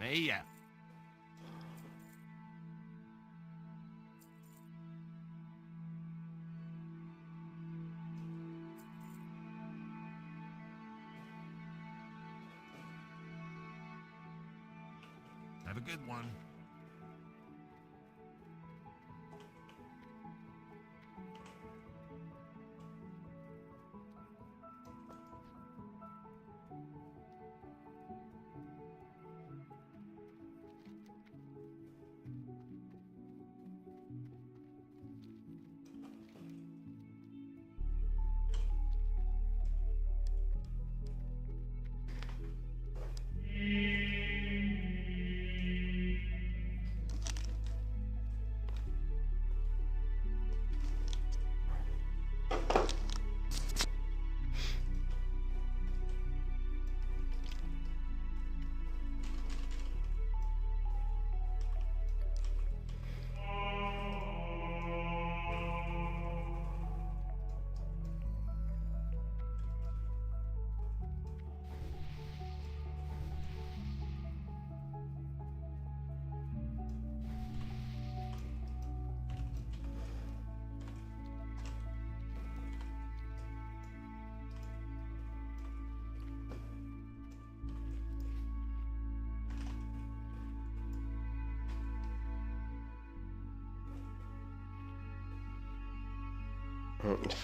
Hey, yeah. Have a good one.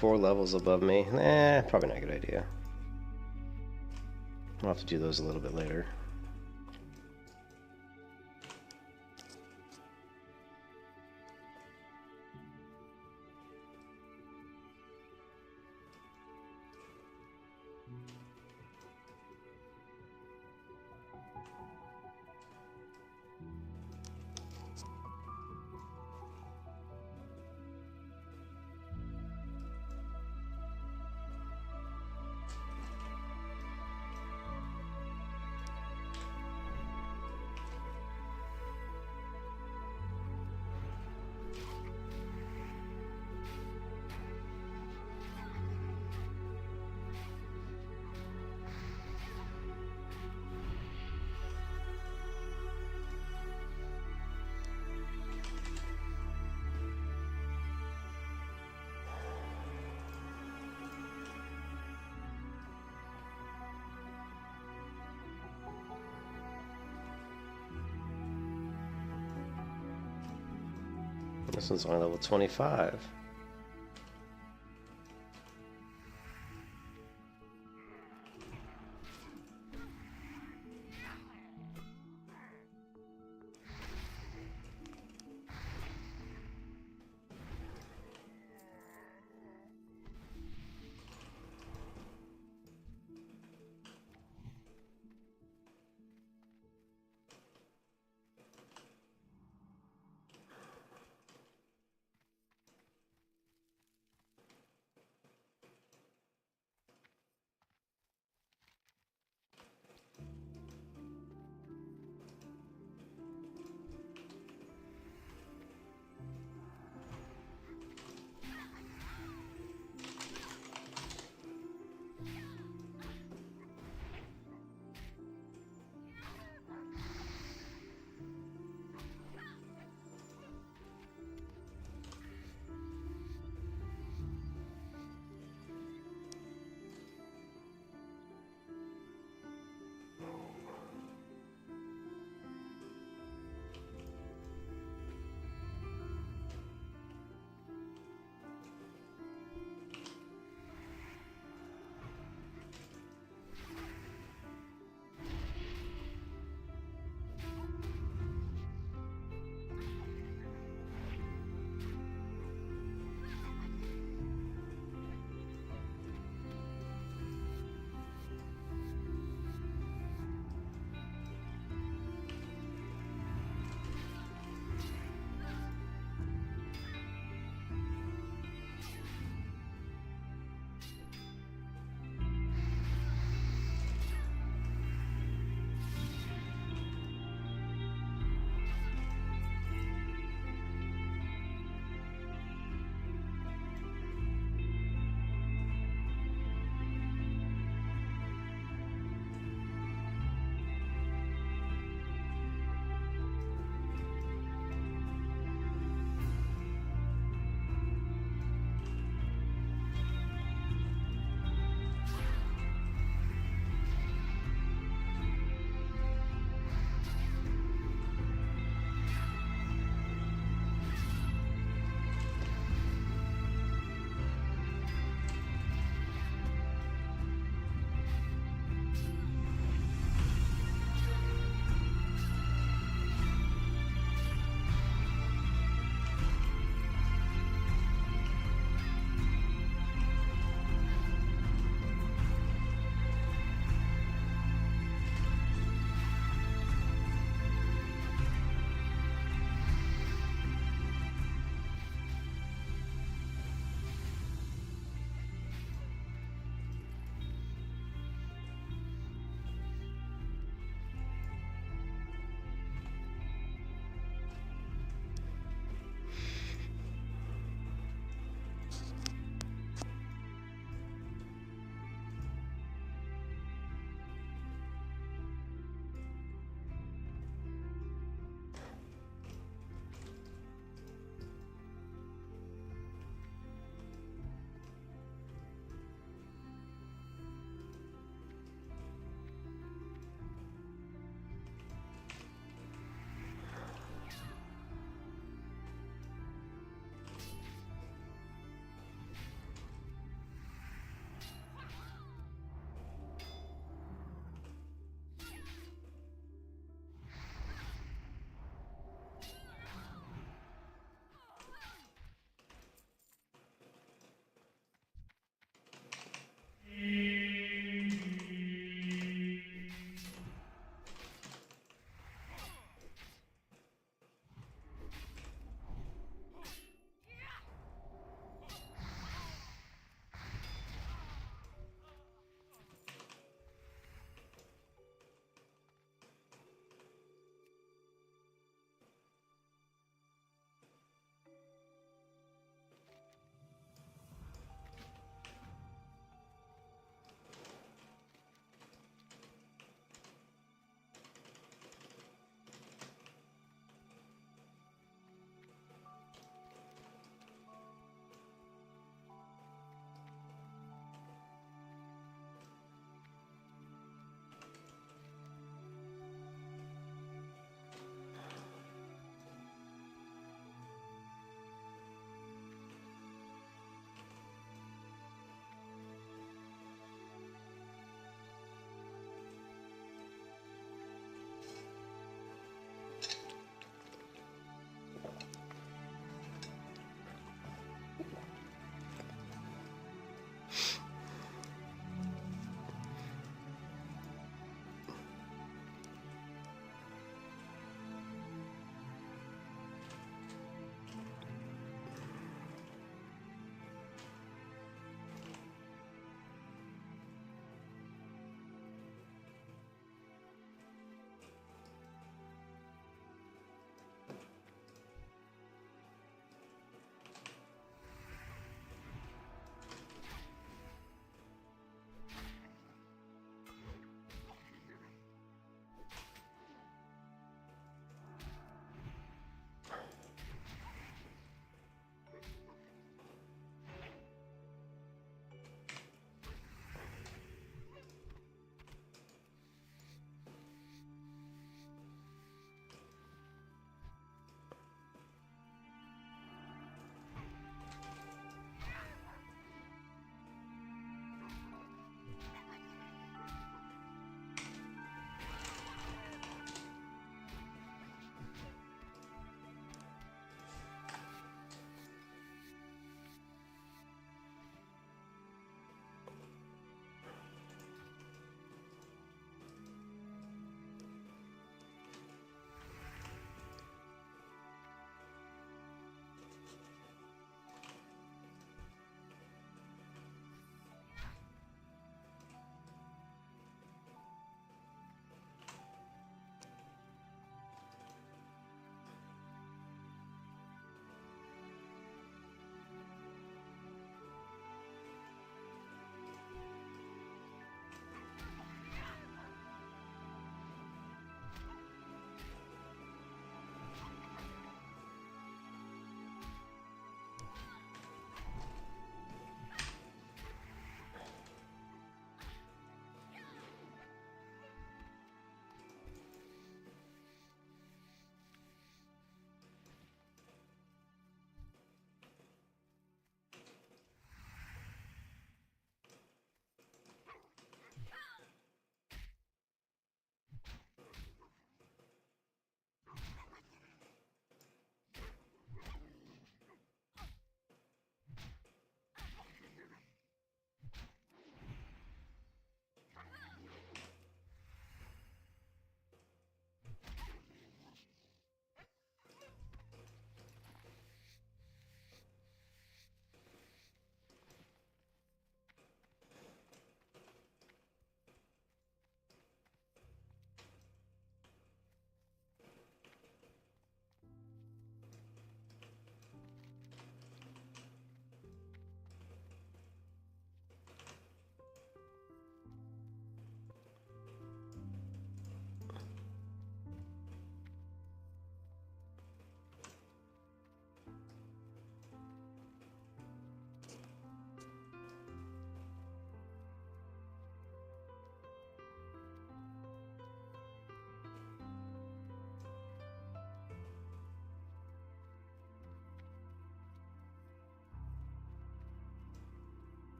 Four levels above me. Probably not a good idea. I'll have to do those a little bit later. This one's only level 25.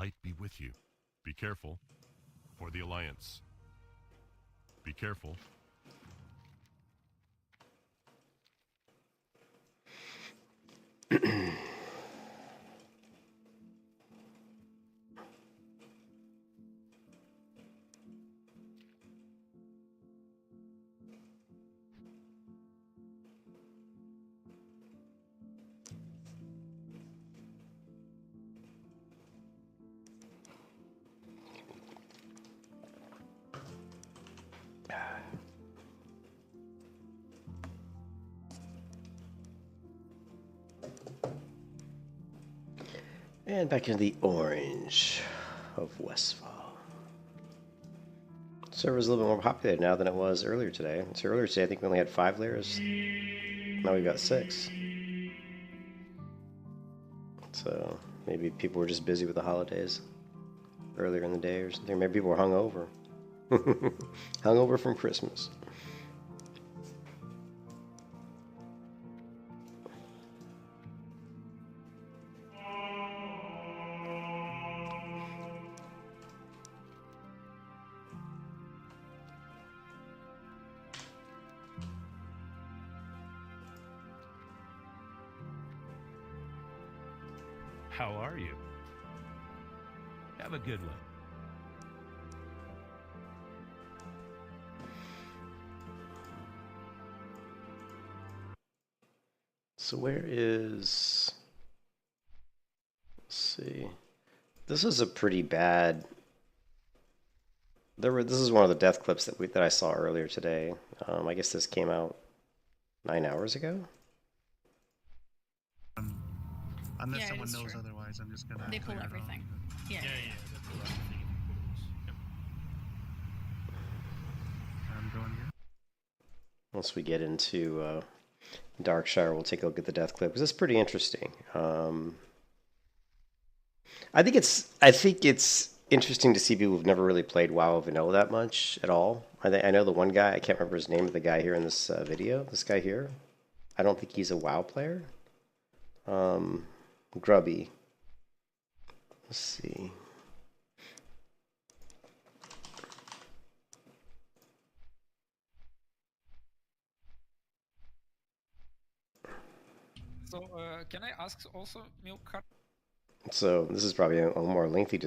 light be with you. Be careful. For the Alliance. Be careful. And back into the orange of Westfall. Server's a little bit more populated now than it was earlier today. So earlier today, I think we only had 5 layers. Now we've got 6. So maybe people were just busy with the holidays earlier in the day or something. Maybe people were hungover. Hungover from Christmas. How are you? Have a good one. So where is... Let's see. This is a pretty bad... This is one of the death clips that I saw earlier today. I guess this came out 9 hours ago? Unless Yeah, someone it is knows true. otherwise, I'm just gonna. They pull clear it out. everything. Yeah. They pull everything if you put it was. Yep. I'm going here. Once we get into Darkshire, we'll take a look at the death clip because it's pretty interesting. I think it's interesting to see people who've never really played WoW Vanilla that much at all. I know the one guy, I can't remember his name, the guy here in this video. This guy here, I don't think he's a WoW player. Grubby. Let's see. So, can I ask also, Milk? So this is probably a more lengthy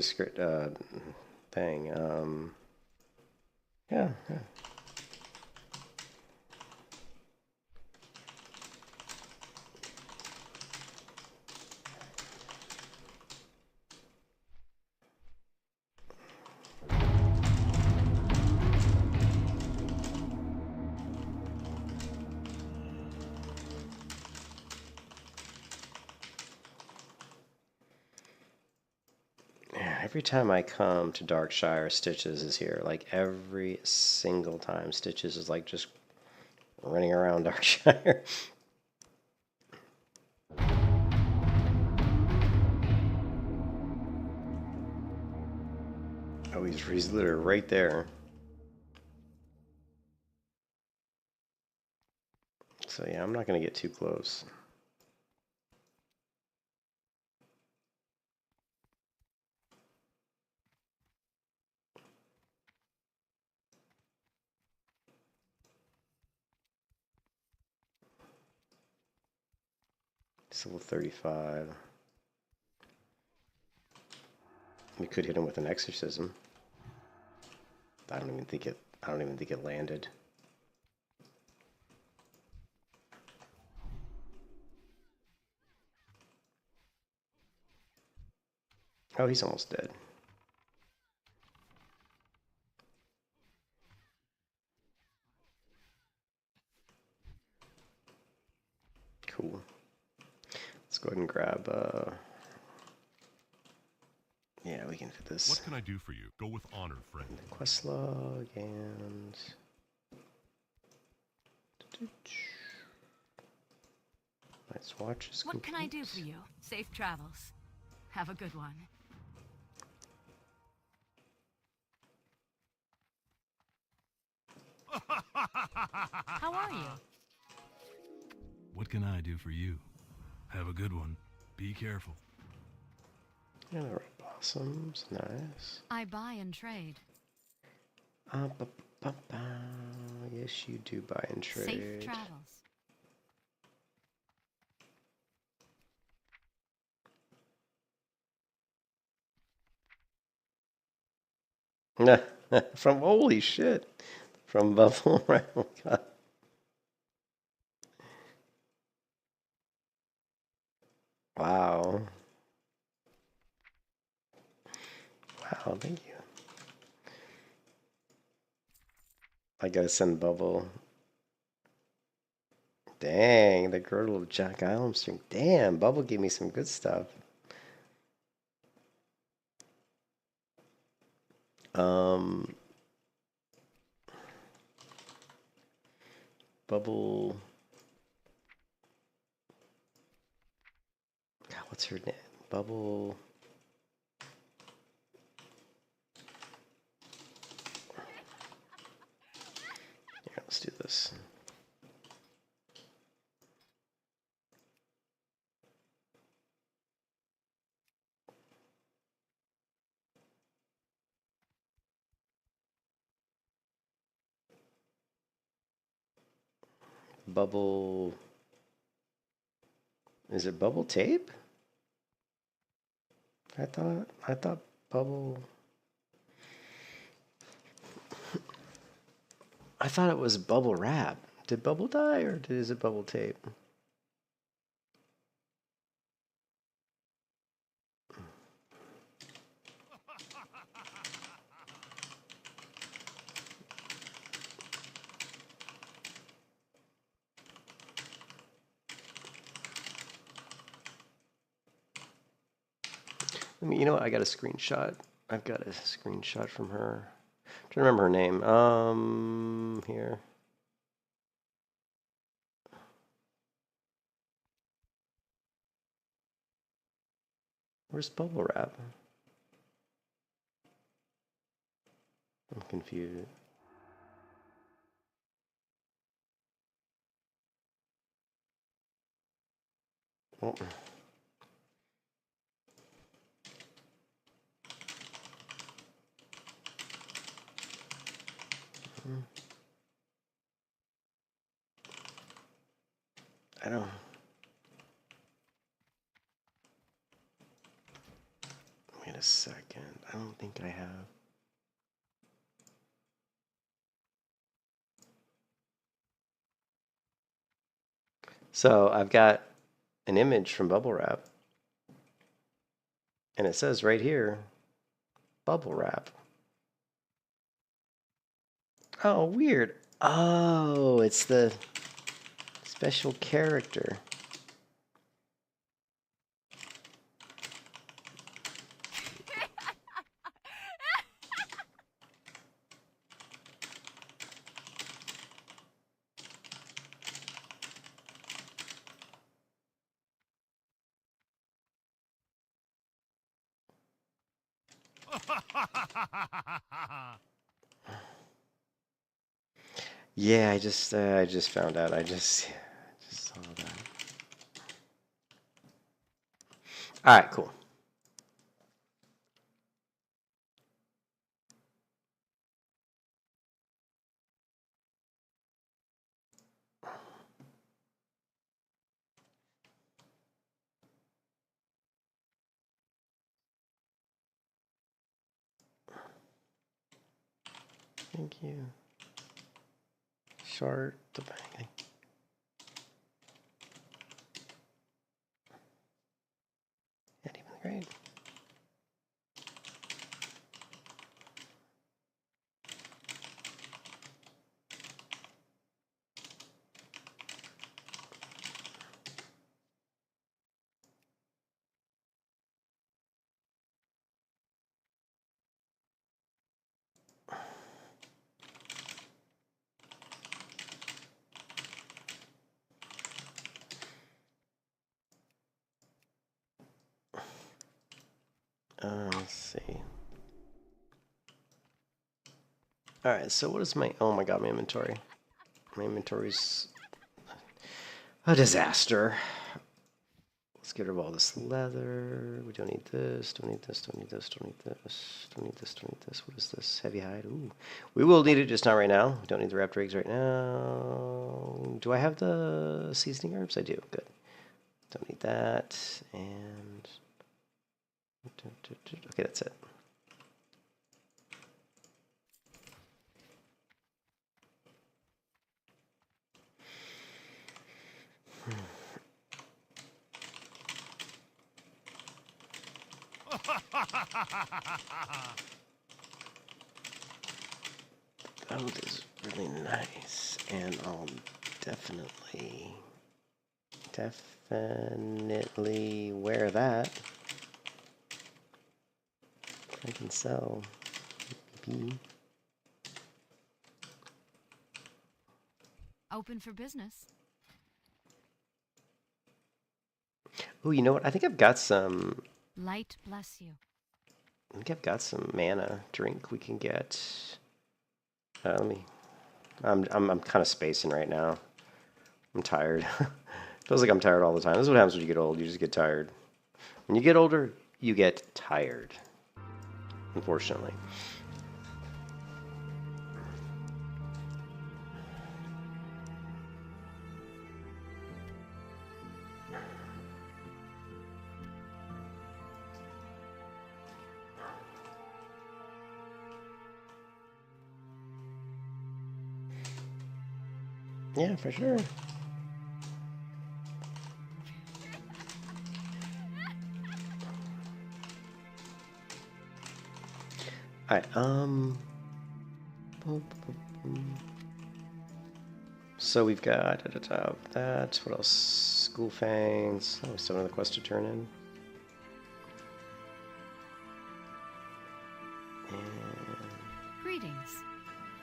thing. Yeah. Every time I come to Darkshire, Stitches is here. Like every single time, Stitches is like just running around Darkshire. Oh, he's literally right there. So yeah, I'm not gonna get too close. It's level 35. We could hit him with an exorcism. I don't even think it landed. Oh, he's almost dead. Cool. Let's go ahead and grab, yeah, we can fit this. What can I do for you? Go with honor, friend. The quest log and... Night's watch is What can I do complete. for you? Safe travels. Have a good one. How are you? What can I do for you? Have a good one. Be careful. Yeah, the red blossoms, nice. I buy and trade. Yes, you do buy and trade. Safe travels. From holy shit. From Buffalo. Right? Oh, God. Wow. Wow, thank you. I gotta send Bubble. Dang, the girdle of Jack Ilmstring. Damn, Bubble gave me some good stuff. Bubble. God, what's her name? Bubble. Here, let's do this. Bubble. Is it bubble tape? I thought bubble. I thought it was bubble wrap. Did Bubble die or is it bubble tape? I mean, you know what? I got a screenshot. I've got a screenshot from her. I'm trying to remember her name. Here. Where's bubble wrap? I'm confused. Oh. I don't. Wait a second. I don't think I have. So I've got an image from bubble wrap, and it says right here, bubble wrap. Oh, weird. Oh, it's the special character. Yeah, I just found out. I just saw that. All right, cool. Thank you. Short the bang. Not even great. Let's see. All right, so what is my... Oh my god, my inventory. My inventory's a disaster. Let's get rid of all this leather. We don't need this, don't need this, don't need this, don't need this, don't need this, don't need this. What is this? Heavy hide. Ooh. We will need it, just not right now. We don't need the raptor eggs right now. Do I have the seasoning herbs? I do. Good. Don't need that. And okay, that's it. That is really nice, and I'll definitely wear that. I can sell. Maybe. Open for business. Oh, you know what? I think I've got some. Light bless you. I think I've got some mana drink we can get. Let me. I'm kind of spacing right now. I'm tired. Feels like I'm tired all the time. This is what happens when you get old. You just get tired. When you get older, you get tired. Unfortunately. Yeah, for sure. Alright, so we've got that. What else? School fangs. Oh, we still have another quest to turn in. And Greetings.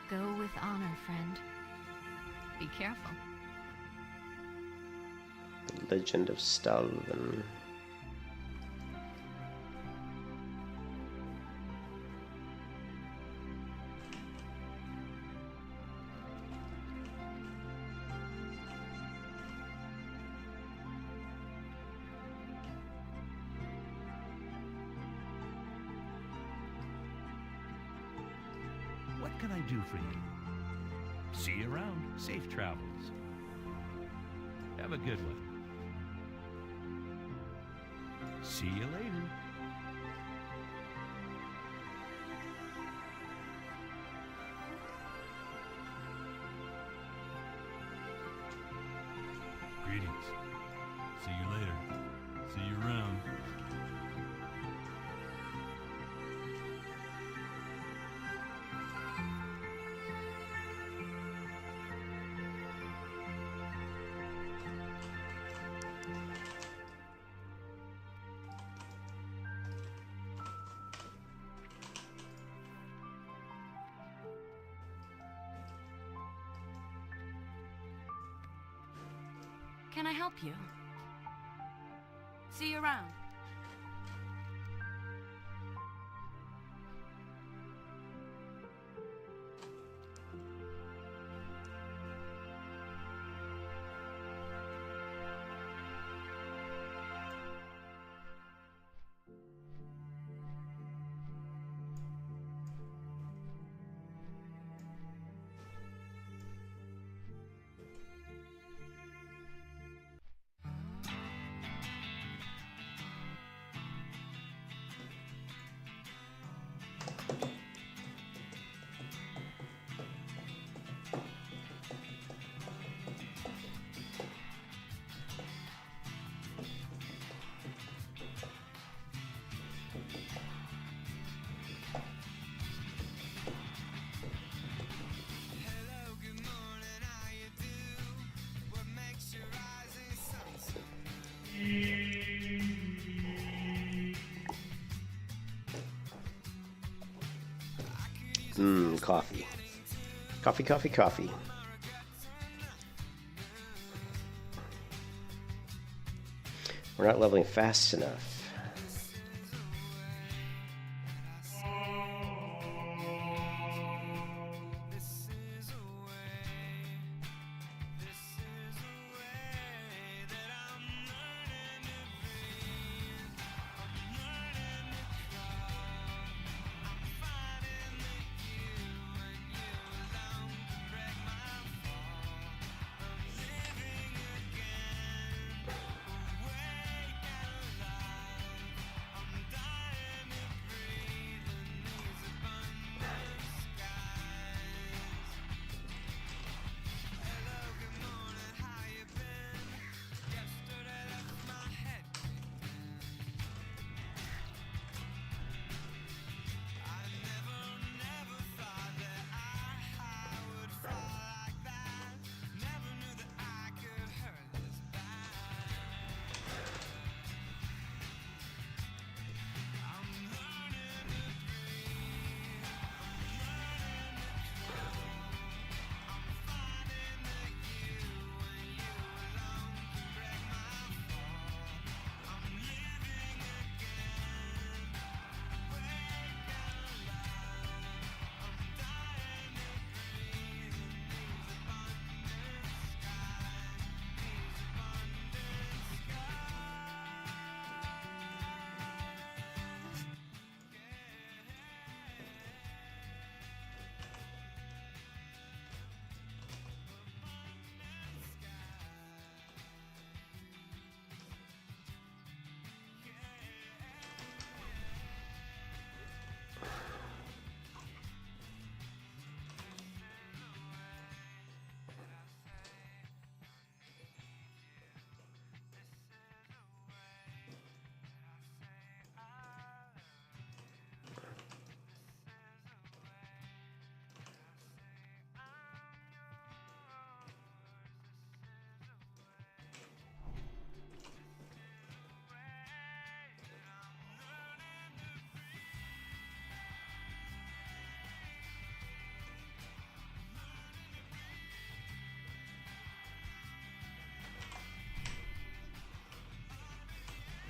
Go with honor, friend. Be careful. the Legend of Stalvin. What can I do for you? See you around. Safe travels. Have a good one. See you later. Greetings. See you later. See you around. Can I help you? See you around. Coffee. Coffee, coffee, coffee. We're not leveling fast enough.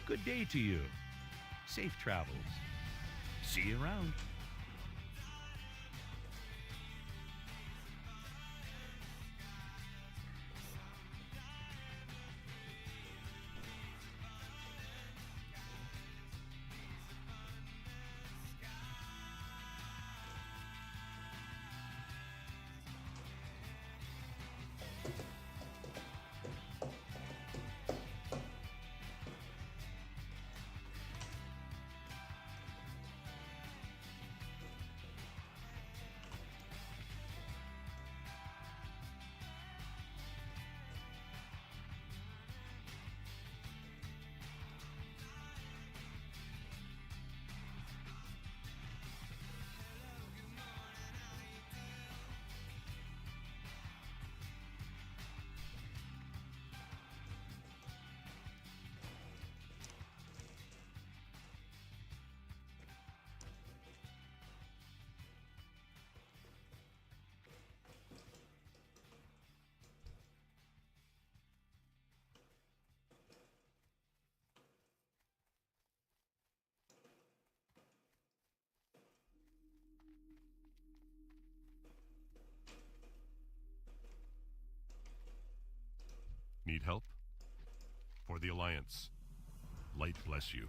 Good day to you. Safe travels. See you around. Need help? For the Alliance. Light bless you.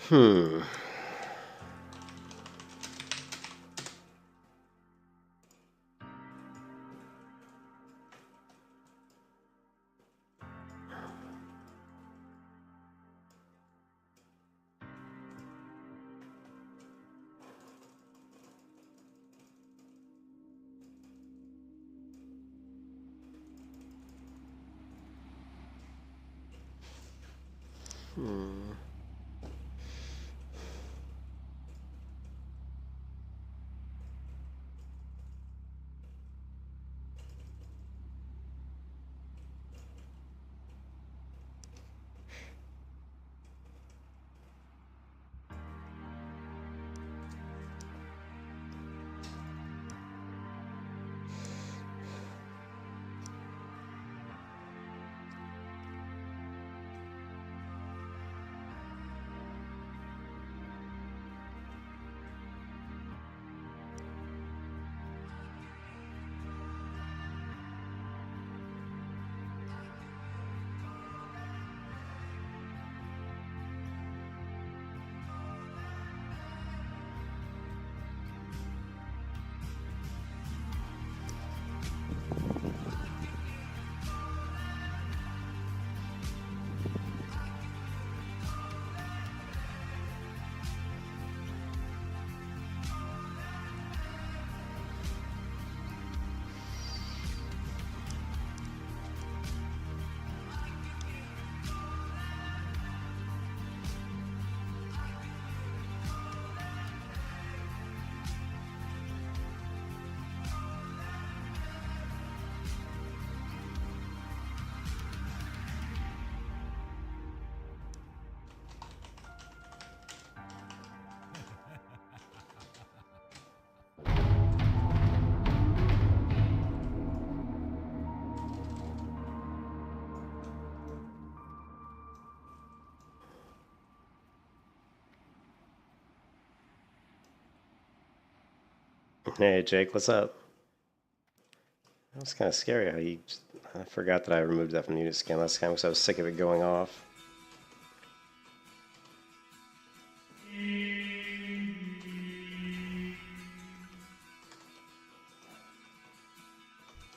Hmm. Hmm. Hey Jake, what's up? That was kind of scary how you. I forgot that I removed that from the unit scan last time because I was sick of it going off.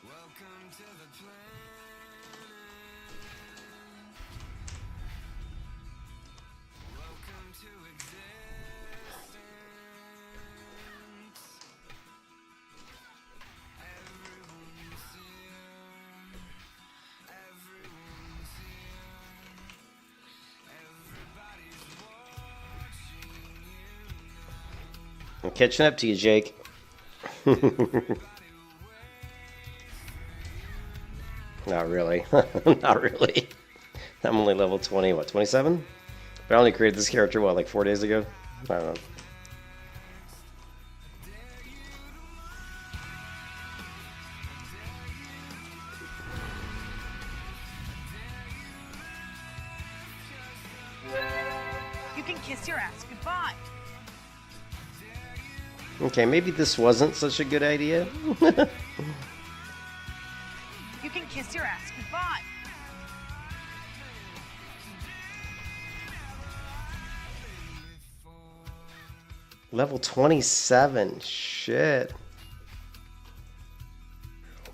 Welcome to the planet. Welcome to existence. Everyone's here. Everyone's here. Everybody's watching you now. I'm catching up to you, Jake. Everybody waits for you. Not really. Not really. I'm only level 20, what, 27? But I only created this character, what, like 4 days ago? I don't know. You can kiss your ass goodbye. Okay, maybe this wasn't such a good idea. You can kiss your ass goodbye. Level 27. Shit.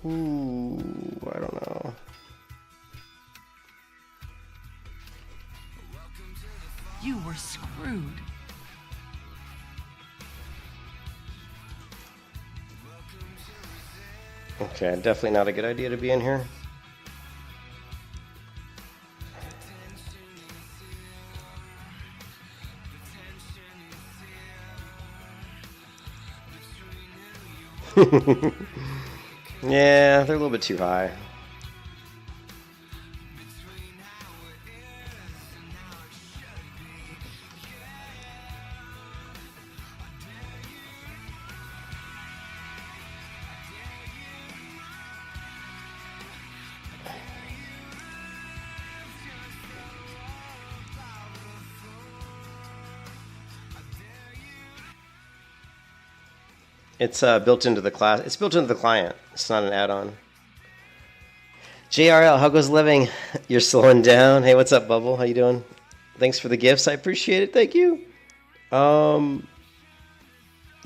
Ooh, I don't know. You were screwed. Okay, definitely not a good idea to be in here. Yeah, they're a little bit too high. It's built into the class. It's built into the client. It's not an add-on. JRL, how goes living? You're slowing down. Hey, what's up, Bubble? How you doing? Thanks for the gifts. I appreciate it. Thank you. You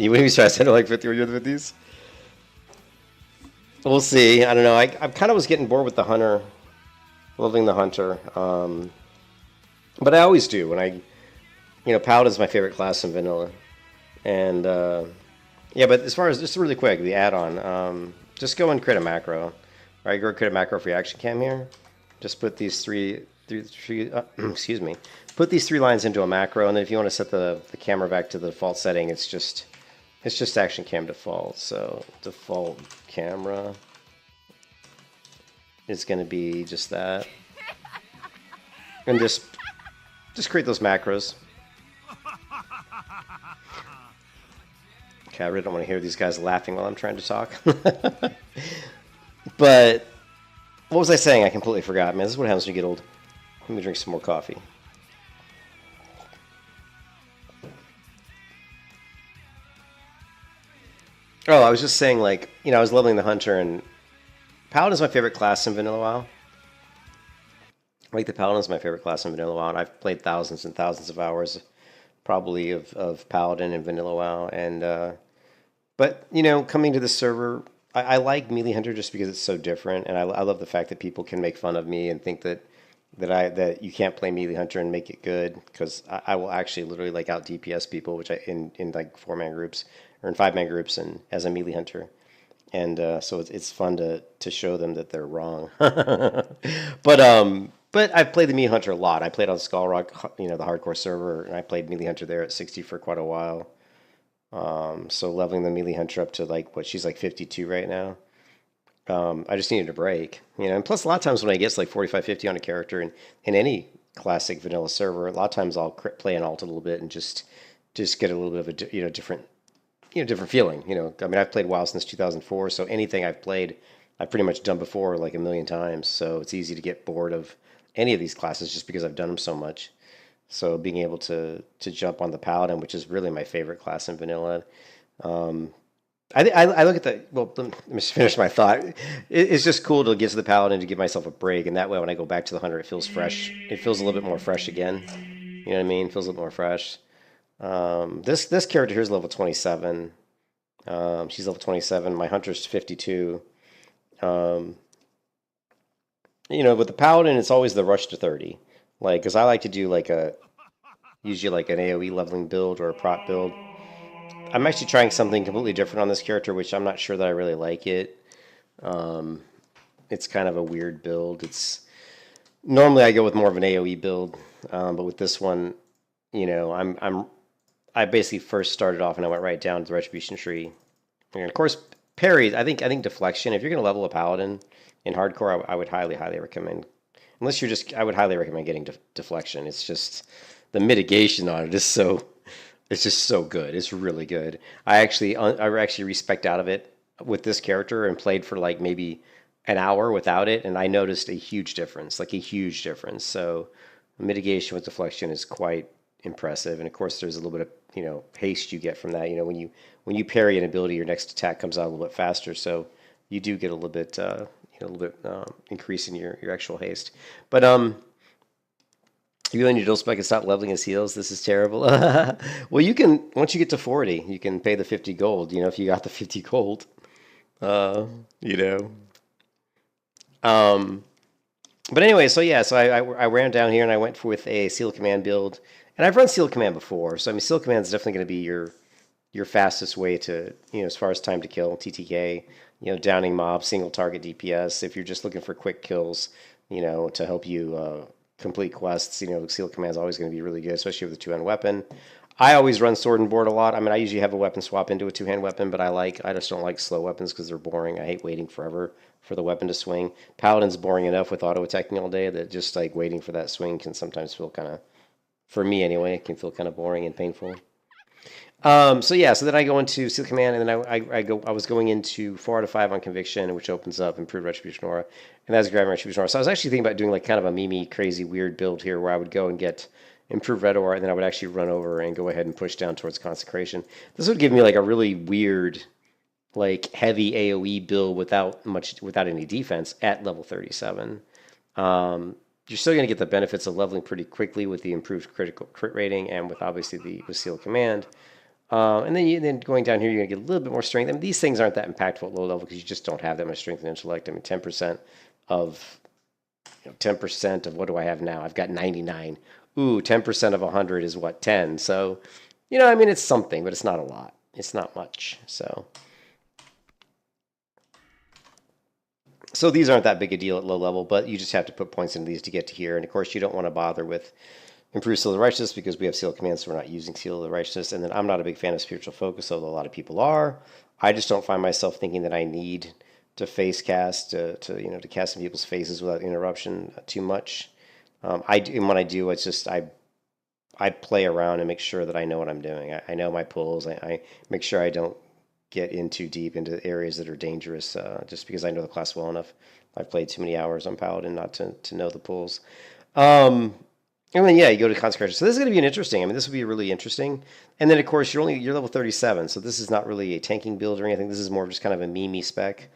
wouldn't be surprised. I know like 50 with these. We'll see. I don't know. I kind of was getting bored with the hunter, loving the hunter. But I always do when Paladin's my favorite class in vanilla, and yeah. But as far as just really quick, the add-on, just go and create a macro. All right, go create a macro for your action cam here. Just put these three excuse me. Put these 3 lines into a macro, and then if you want to set the camera back to the default setting, it's just action cam default. So default camera is going to be just that, and just create those macros. Okay, I really don't want to hear these guys laughing while I'm trying to talk. But what was I saying? I completely forgot. Man, this is what happens when you get old. Let me drink some more coffee. Oh, I was just saying, like, I was leveling the hunter, and Paladin's my favorite class in vanilla WoW. Like, the Paladin's my favorite class in vanilla WoW, and I've played thousands and thousands of hours, probably, of Paladin in vanilla WoW. And but coming to the server, I like Melee Hunter just because it's so different, and I love the fact that people can make fun of me and think that you can't play Melee Hunter and make it good, because I will actually literally like out DPS people, which in like 4-man groups or in 5-man groups, and as a Melee Hunter, and so it's fun to show them that they're wrong. But I've played the Melee Hunter a lot. I played on Skullrock, the hardcore server, and I played Melee Hunter there at 60 for quite a while. So leveling the Melee Hunter up to she's like 52 right now. I just needed a break, and plus a lot of times when I get to like 45, 50 on a character in any classic vanilla server, a lot of times I'll play an alt a little bit and just get a little bit of a different feeling. I mean, I've played WoW since 2004, so anything I've played, I've pretty much done before like a million times. So it's easy to get bored of any of these classes just because I've done them so much. So being able to jump on the Paladin, which is really my favorite class in vanilla, I look at the, well, let me just finish my thought. It's just cool to get to the Paladin to give myself a break, and that way when I go back to the Hunter, it feels fresh. It feels a little bit more fresh again. You know what I mean? It feels a little more fresh. This character here is level 27. She's level 27. My Hunter's 52. With the Paladin, it's always the rush to 30. Because I like to do usually like an AoE leveling build or a prot build. I'm actually trying something completely different on this character, which I'm not sure that I really like it. It's kind of a weird build. Normally I go with more of an AoE build, but with this one, I basically first started off and I went right down to the Retribution tree. And of course, parry. I think deflection. If you're going to level a paladin in hardcore, I would highly recommend. Unless you're just, I would highly recommend getting deflection. It's just the mitigation on it is so. It's just so good. It's really good. I actually respect out of it with this character and played for like maybe an hour without it, and I noticed a huge difference, like a huge difference. So mitigation with deflection is quite impressive, and of course there's a little bit of haste you get from that. When you parry an ability, your next attack comes out a little bit faster, so you do get a little bit increase in your actual haste. But you and your dual spec can stop leveling his heals. This is terrible. Well, you can, once you get to 40, you can pay the 50 gold. If you got the 50 gold, But anyway, so I ran down here and I went with a Seal Command build, and I've run Seal Command before, so I mean Seal Command is definitely going to be your fastest way to as far as time to kill, TTK, downing mobs, single target DPS. If you're just looking for quick kills, to help you complete quests, Seal Command is always going to be really good, especially with a two-hand weapon. I always run sword and board a lot. I mean, I usually have a weapon swap into a two-hand weapon, but I just don't like slow weapons because they're boring. I hate waiting forever for the weapon to swing. Paladin's boring enough with auto-attacking all day that just like waiting for that swing can sometimes feel kind of, for me anyway, it can feel kind of boring and painful. So then I go into Seal Command, and then I was going into 4 out of 5 on Conviction, which opens up Improved Retribution Aura, and that's grabbing Retribution Aura. So I was actually thinking about doing like kind of a Mimi crazy weird build here where I would go and get Improved Red Aura, and then I would actually run over and go ahead and push down towards Consecration. This would give me like a really weird, like heavy AoE build without any defense at level 37. You're still going to get the benefits of leveling pretty quickly with the improved critical crit rating and with obviously with Seal Command. And then going down here, you're going to get a little bit more strength. I mean, these things aren't that impactful at low level because you just don't have that much strength and intellect. I mean, 10% of 10% of what do I have now? I've got 99. Ooh, 10% of 100 is what, 10? So, I mean, it's something, but it's not a lot. It's not much. So these aren't that big a deal at low level, but you just have to put points into these to get to here. And of course, you don't want to bother with Improved Seal of the Righteous because we have Seal Command, so we're not using Seal of the Righteous. And then I'm not a big fan of Spiritual Focus, although a lot of people are. I just don't find myself thinking that I need to face cast to cast in people's faces without interruption too much. And when I do, it's just I play around and make sure that I know what I'm doing. I know my pulls. I make sure I don't get in too deep into areas that are dangerous just because I know the class well enough. I've played too many hours on Paladin not to know the pulls. And then you go to Consecration. So this is going to be this will be really interesting. And then of course you're level 37, so this is not really a tanking build or anything. This is more of just kind of a Mimi spec.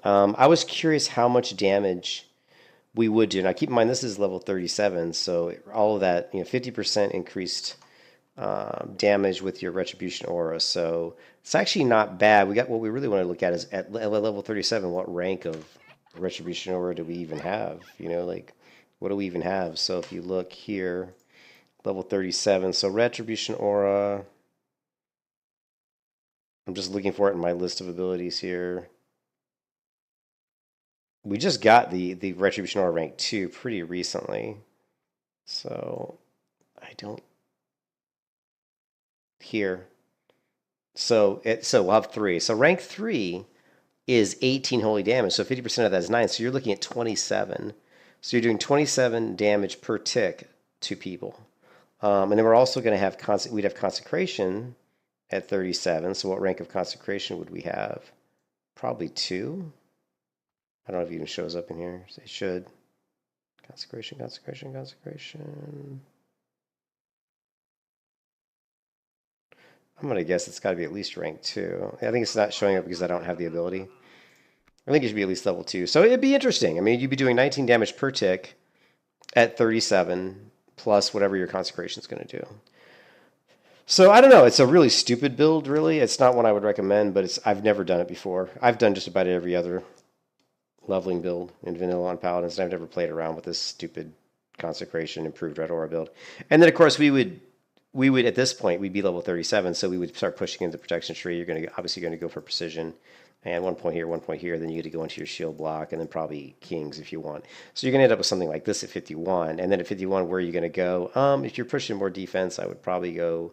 I was curious how much damage we would do. Now keep in mind this is level 37, so all of that 50% increased damage with your Retribution Aura. So it's actually not bad. What we really want to look at is at level 37, what rank of Retribution Aura do we even have? What do we even have? So if you look here, level 37, so Retribution Aura, I'm just looking for it in my list of abilities here. We just got the Retribution Aura rank 2 pretty recently. So here. So we'll have 3. So rank 3 is 18 holy damage. So 50% of that is 9. So you're looking at 27. So you're doing 27 damage per tick to people. And then we're also going to have we'd have Consecration at 37. So what rank of Consecration would we have? Probably 2. I don't know if it even shows up in here. It should. Consecration. I'm going to guess it's got to be at least rank 2. I think it's not showing up because I don't have the ability. I think it should be at least level 2. So it'd be interesting. I mean, you'd be doing 19 damage per tick at 37 plus whatever your Consecration is going to do. So I don't know. It's a really stupid build, really. It's not one I would recommend, but I've never done it before. I've done just about every other leveling build in vanilla on Paladins, and I've never played around with this stupid Consecration Improved Red Aura build. And then, of course, we would at this point, we'd be level 37, so we would start pushing into Protection Tree. You're obviously going to go for Precision. And 1 point here, 1 point here, then you get to go into your shield block, and then probably Kings if you want. So you're going to end up with something like this at 51. And then at 51, where are you going to go? If you're pushing more defense, I would probably go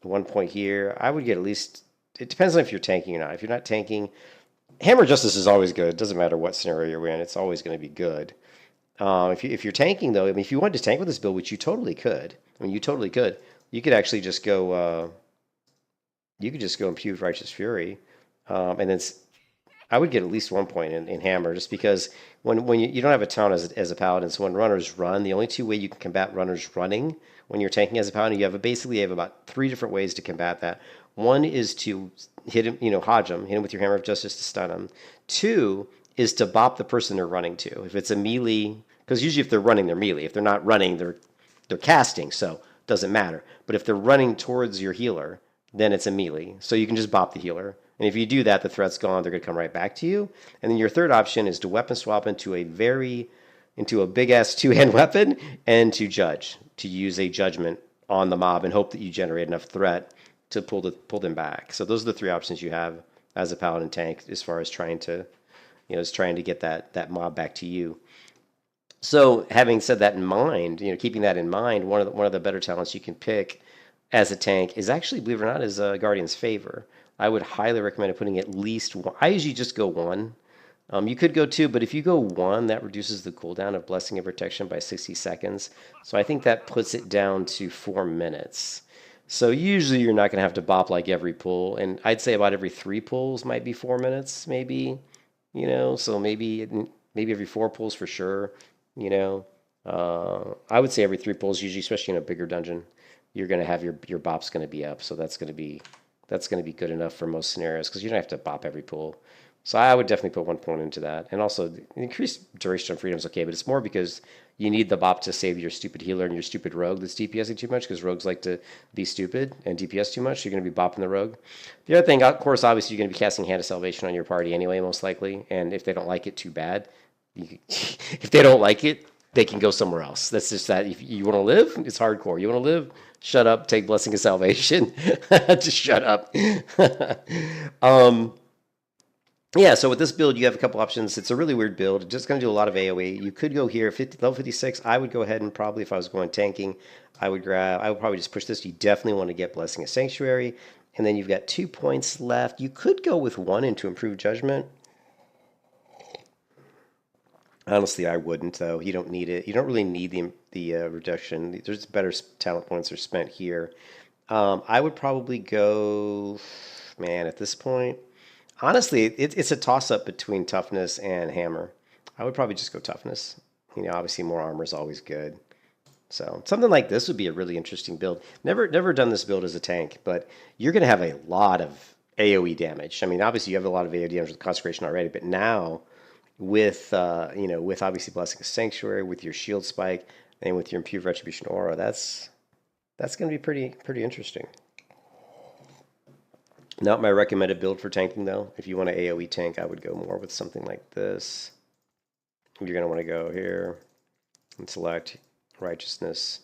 1 point here. I would get at least it depends on if you're tanking or not. If you're not tanking, Hammer Justice is always good. It doesn't matter what scenario you're in. It's always going to be good. If you're tanking though, I mean, if you wanted to tank with this build, which you totally could, I mean, you totally could. You could actually just go. You could just go Impute Righteous Fury, and then I would get at least 1 point in Hammer, just because when you don't have a ton as a Paladin, so when runners run, the only two way you can combat runners running when you're tanking as a Paladin, you have about 3 different ways to combat that. One is to hit him, hodge him, hit him with your Hammer of Justice to stun him. 2 is to bop the person they're running to. If it's a melee, because usually if they're running, they're melee. If they're not running, they're casting, so it doesn't matter. But if they're running towards your healer, then it's a melee. So you can just bop the healer. And if you do that, the threat's gone. They're going to come right back to you. And then your third option is to weapon swap into a big-ass 2-hand weapon and to use a judgment on the mob and hope that you generate enough threat to pull them back. So those are the 3 options you have as a Paladin tank as far as trying to get that mob back to you. So having said that in mind, keeping that in mind, one of the better talents you can pick as a tank is actually, believe it or not, is Guardian's Favor. I would highly recommend putting at least 1. I usually just go 1. You could go 2, but if you go 1, that reduces the cooldown of Blessing of Protection by 60 seconds. So I think that puts it down to 4 minutes. So usually you're not going to have to bop like every pull, and I'd say about every 3 pulls might be 4 minutes, maybe. So maybe every 4 pulls for sure. I would say every 3 pulls usually, especially in a bigger dungeon, you're going to have your bop's going to be up. So that's going to be good enough for most scenarios because you don't have to bop every pull. So I would definitely put 1 point into that. And also, the increased duration of freedom is okay, but it's more because you need the bop to save your stupid healer and your stupid rogue that's DPSing too much, because rogues like to be stupid and DPS too much. So you're going to be bopping the rogue. The other thing, of course, obviously, you're going to be casting Hand of Salvation on your party anyway, most likely. And if they don't like it, too bad. If they don't like it, they can go somewhere else. That's just that. If you want to live, it's hardcore. You want to live? Shut up. Take Blessing of Salvation. Just shut up. Yeah, so with this build, you have a couple options. It's a really weird build. It's just going to do a lot of AoE. You could go here, level 56. I would go ahead and probably, if I was going tanking, I would probably just push this. You definitely want to get Blessing of Sanctuary. And then you've got 2 points left. You could go with 1 into Improved Judgment. Honestly, I wouldn't, though. You don't need it. You don't really need the reduction. There's better talent points are spent here. I would probably go, man, at this point, honestly, it's a toss-up between Toughness and Hammer. I would probably just go Toughness. Obviously more armor is always good. So something like this would be a really interesting build. Never done this build as a tank, but you're going to have a lot of AoE damage. I mean, obviously you have a lot of AoE damage with Consecration already, but now with obviously Blessing of Sanctuary, with your Shield Spike, and with your Improved Retribution Aura, that's going to be pretty interesting. Not my recommended build for tanking, though. If you want an AoE tank, I would go more with something like this. You're going to want to go here and select Righteousness.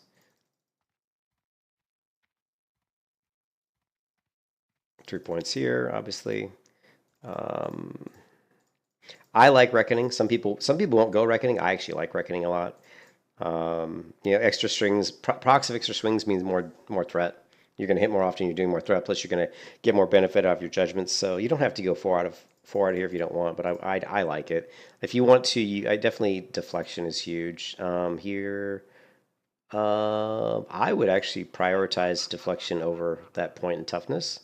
Three points here, obviously. I like Reckoning. Some people won't go Reckoning. I actually like Reckoning a lot. Extra strings, procs of extra swings means more threat. You're going to hit more often. You're doing more threat. Plus, you're going to get more benefit out of your judgments. So you don't have to go 4 out of here if you don't want. But I like it. If you want to, I definitely deflection is huge. Here, I would actually prioritize deflection over that point in toughness.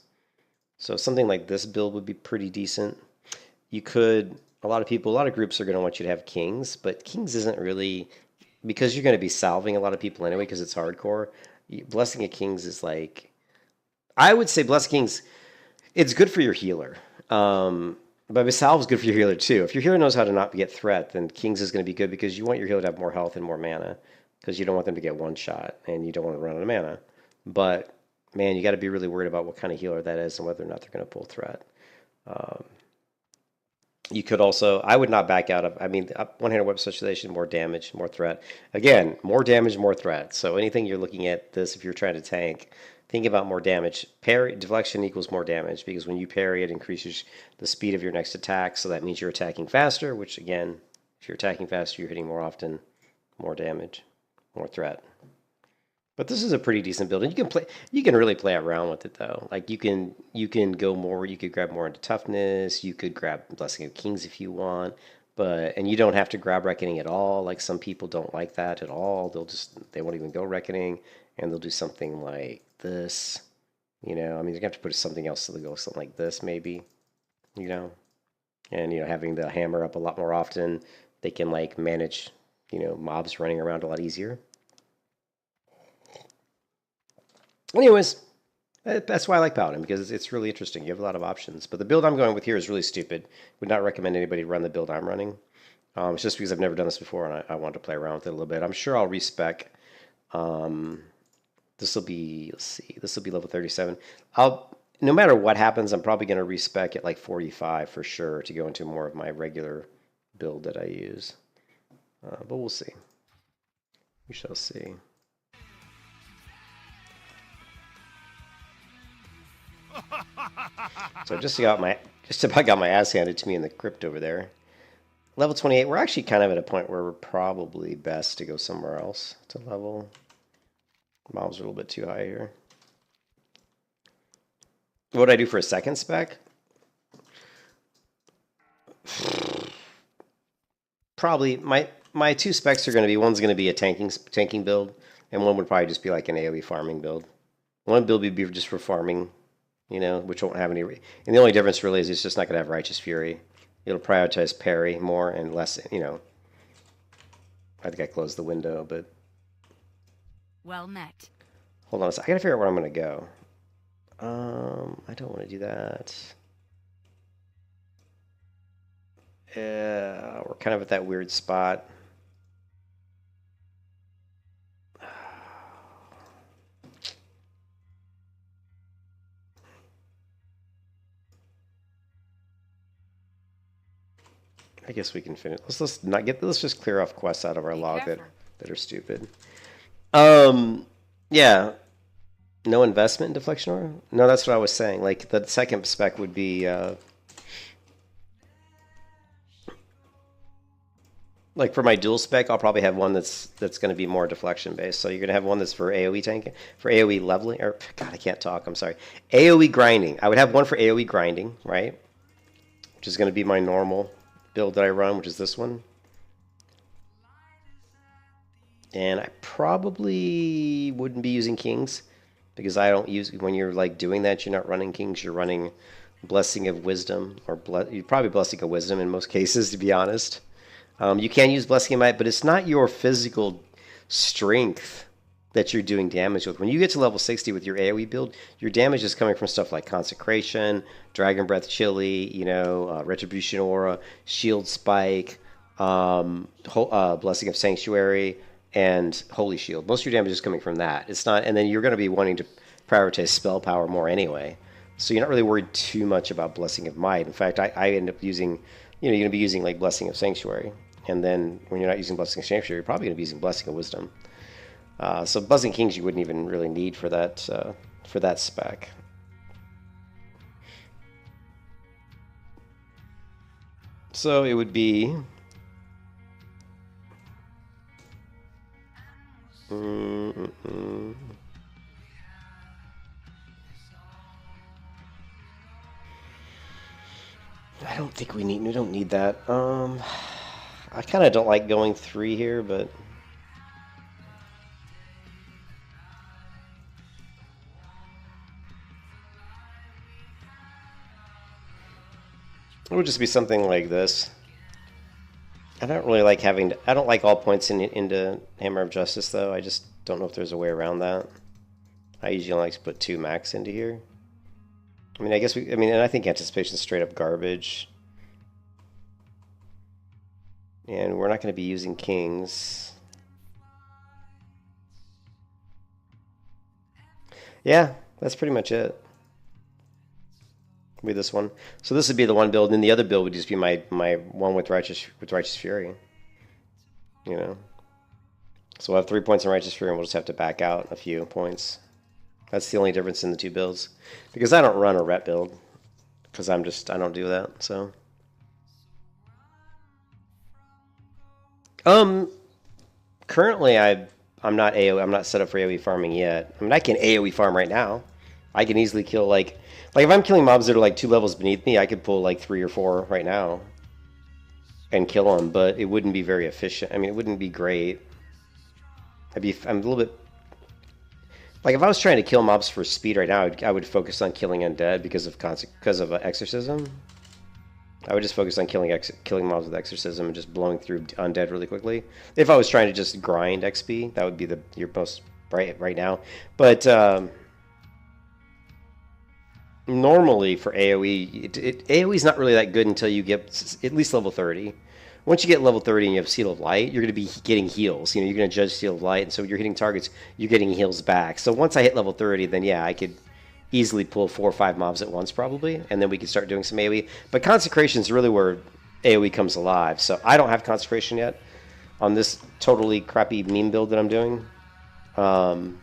So something like this build would be pretty decent. You could. A lot of groups are going to want you to have kings, but kings isn't really, because you're going to be salving a lot of people anyway because it's hardcore. Blessing of Kings is like, I would say Blessing Kings, it's good for your healer. But Salve is good for your healer too. If your healer knows how to not get threat, then Kings is going to be good because you want your healer to have more health and more mana because you don't want them to get one shot and you don't want to run out of mana. But man, you got to be really worried about what kind of healer that is and whether or not they're going to pull threat. You could also, I would not back out of, one-handed weapon specialization, more damage, more threat. Again, more damage, more threat. So anything you're looking at this, if you're trying to tank, think about more damage. Parry, deflection equals more damage because when you parry, it increases the speed of your next attack. So that means you're attacking faster, which again, if you're attacking faster, you're hitting more often, more damage, more threat. But this is a pretty decent build, and you can really play around with it though. Like you can go more, you could grab more into toughness, you could grab Blessing of Kings if you want, and you don't have to grab Reckoning at all. Like some people don't like that at all. They won't even go Reckoning, and they'll do something like this. You know, I mean, you're gonna have to put something else so they'll go something like this maybe. You know, and you know, having the hammer up a lot more often, they can like manage, you know, mobs running around a lot easier. Anyways, that's why I like Paladin, because it's really interesting. You have a lot of options. But the build I'm going with here is really stupid. Would not recommend anybody run the build I'm running. It's just because I've never done this before, and I want to play around with it a little bit. I'm sure I'll respec. This will be, let's see, this will be level 37. No matter what happens, I'm probably going to respec at like 45 for sure to go into more of my regular build that I use. But we'll see. We shall see. So I just about got my ass handed to me in the crypt over there. Level 28, we're actually kind of at a point where we're probably best to go somewhere else to level. Mobs are a little bit too high here. What would I do for a second spec? Probably my two specs are going to be, one's going to be a tanking build, and one would probably just be like an AoE farming build. One build would be just for farming, you know, which won't have any. And the only difference really is it's just not going to have Righteous Fury. It'll prioritize parry more and less, you know. I think I closed the window, but. Well met. Hold on a second. I got to figure out where I'm going to go. I don't want to do that. Yeah, we're kind of at that weird spot. I guess we can finish. Let's just clear off quests out of our log that are stupid. Yeah. No investment in deflection aura? No, that's what I was saying. Like the second spec would be like for my dual spec, I'll probably have one that's going to be more deflection based. So you're going to have one that's for AoE tanking, for AoE leveling, or God, I can't talk. I'm sorry. AoE grinding. I would have one for AoE grinding, right? Which is going to be my normal build that I run, which is this one. And I probably wouldn't be using kings because I don't use, when you're like doing that, you're not running kings, you're running Blessing of Wisdom, or you're probably Blessing of Wisdom in most cases, to be honest. You can use Blessing of Might, but it's not your physical strength that you're doing damage with. When you get to level 60 with your AoE build, your damage is coming from stuff like Consecration, Dragon Breath Chili, you know, Retribution Aura, Shield Spike, Blessing of Sanctuary, and Holy Shield. Most of your damage is coming from that. It's not, and then you're going to be wanting to prioritize spell power more anyway. So you're not really worried too much about Blessing of Might. In fact, I end up using, you know, you're going to be using like Blessing of Sanctuary. And then when you're not using Blessing of Sanctuary, you're probably going to be using Blessing of Wisdom. So Buzzing Kings you wouldn't even really need for that spec. So it would be I don't think we don't need that. I kind of don't like going 3 here, but it would just be something like this. I don't really like having I don't like all points into Hammer of Justice, though. I just don't know if there's a way around that. I usually like to put 2 max into here. I mean, and I think Anticipation is straight up garbage. And we're not going to be using kings. Yeah, that's pretty much it. Be this one. So this would be the one build, and then the other build would just be my one with Righteous Fury. You know. So we'll have 3 points in Righteous Fury, and we'll just have to back out a few points. That's the only difference in the 2 builds. Because I don't run a ret build. Because I don't do that, so. Currently I'm not AoE. I'm not set up for AoE farming yet. I mean, I can AoE farm right now. I can easily kill like if I'm killing mobs that are like 2 levels beneath me, I could pull like 3 or 4 right now and kill them. But it wouldn't be very efficient. I mean, it wouldn't be great. I'm a little bit like if I was trying to kill mobs for speed right now, I would focus on killing undead because of exorcism. I would just focus on killing mobs with exorcism and just blowing through undead really quickly. If I was trying to just grind XP, that would be your most right now. But normally for AoE, AoE is not really that good until you get at least level 30. Once you get level 30 and you have Seal of Light, you're going to be getting heals. You're going to judge Seal of Light, and so when you're hitting targets, you're getting heals back. So once I hit level 30, then yeah, I could easily pull 4 or 5 mobs at once probably, and then we can start doing some AoE. But Consecration is really where AoE comes alive. So I don't have Consecration yet on this totally crappy meme build that I'm doing. Hold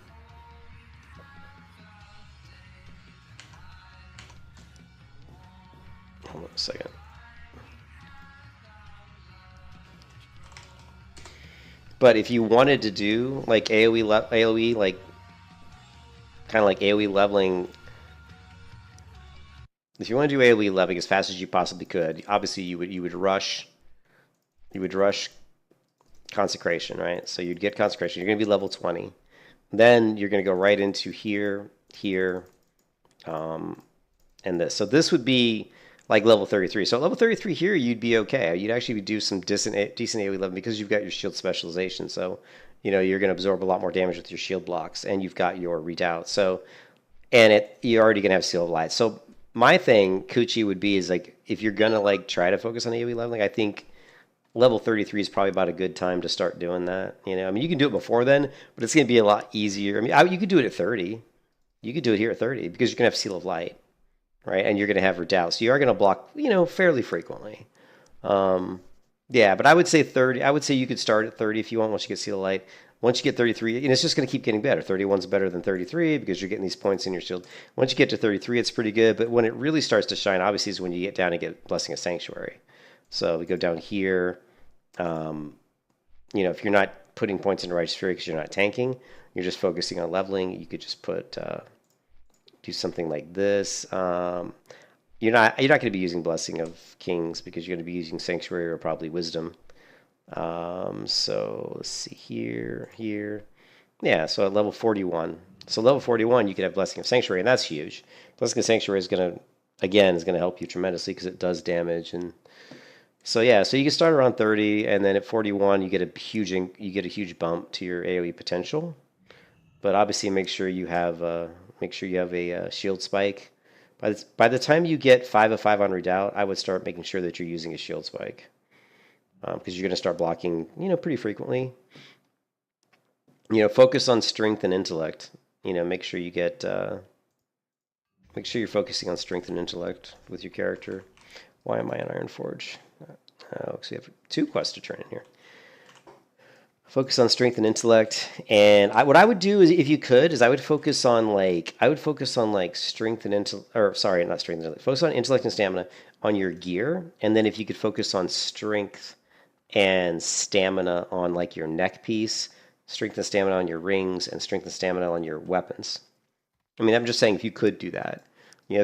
on a second. But if you wanted to do like AoE like kind of like AoE leveling, if you want to do AoE leveling as fast as you possibly could, obviously you would rush Consecration, right? So you'd get Consecration. You're going to be level 20. Then you're going to go right into here, and this. So this would be like level 33. So level 33 here, you'd be okay. You'd actually do some decent AoE leveling because you've got your shield specialization. So, you're going to absorb a lot more damage with your shield blocks, and you've got your redoubt. So, and you're already going to have Seal of Light. So my thing, Coochie, would be is like, if you're going to like try to focus on AoE leveling, I think level 33 is probably about a good time to start doing that. I mean, you can do it before then, but it's going to be a lot easier. I mean, you could do it at 30. You could do it here at 30 because you're going to have Seal of Light. Right, and you're going to have redoubt, so you are going to block, fairly frequently. Yeah, but I would say 30. I would say you could start at 30 if you want. Once you get Seal of Light, once you get 33, it's just going to keep getting better. 31's better than 33 because you're getting these points in your shield. Once you get to 33, it's pretty good. But when it really starts to shine, obviously, is when you get down and get Blessing of Sanctuary. So we go down here. If you're not putting points into Righteous Fury because you're not tanking, you're just focusing on leveling. You could just put. Do something like this. You're not going to be using Blessing of Kings because you're going to be using Sanctuary or probably Wisdom. So let's see here. Yeah, so at level 41. So level 41, you could have Blessing of Sanctuary, and that's huge. Blessing of Sanctuary is going to help you tremendously because it does damage. And so yeah, so you can start around 30, and then at 41, you get a huge bump to your AoE potential. But obviously, make sure you have a shield spike. By the time you get 5 of 5 on redoubt, I would start making sure that you're using a shield spike because you're going to start blocking, pretty frequently. Focus on strength and intellect. Make sure you get. Make sure you're focusing on strength and intellect with your character. Why am I on Ironforge? Because we have 2 quests to turn in here. Focus on strength and intellect, and what I would do is, if you could, is I would focus on strength and intellect, or sorry, not strength and intellect. Focus on intellect and stamina on your gear, and then if you could focus on strength and stamina on like your neck piece, strength and stamina on your rings, and strength and stamina on your weapons. I mean, I'm just saying if you could do that,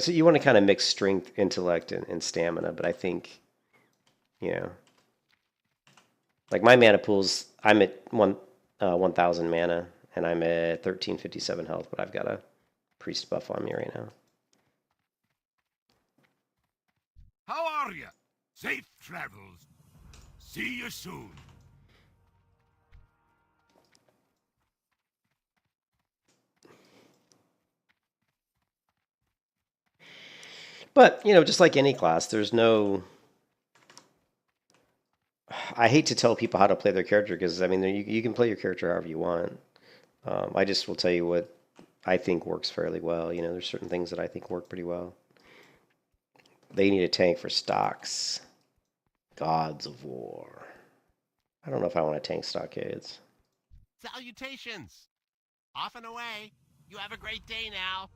so you want to kind of mix strength, intellect, and stamina. But I think, like my mana pools, I'm at 1,000 mana, and I'm at 1357 health, but I've got a priest buff on me right now. How are you? Safe travels. See you soon. But, just like any class, there's no... I hate to tell people how to play their character because, I mean, you can play your character however you want. I just will tell you what I think works fairly well. There's certain things that I think work pretty well. They need a tank for stocks. Gods of War. I don't know if I want to tank stockades. Salutations! Off and away. You have a great day now.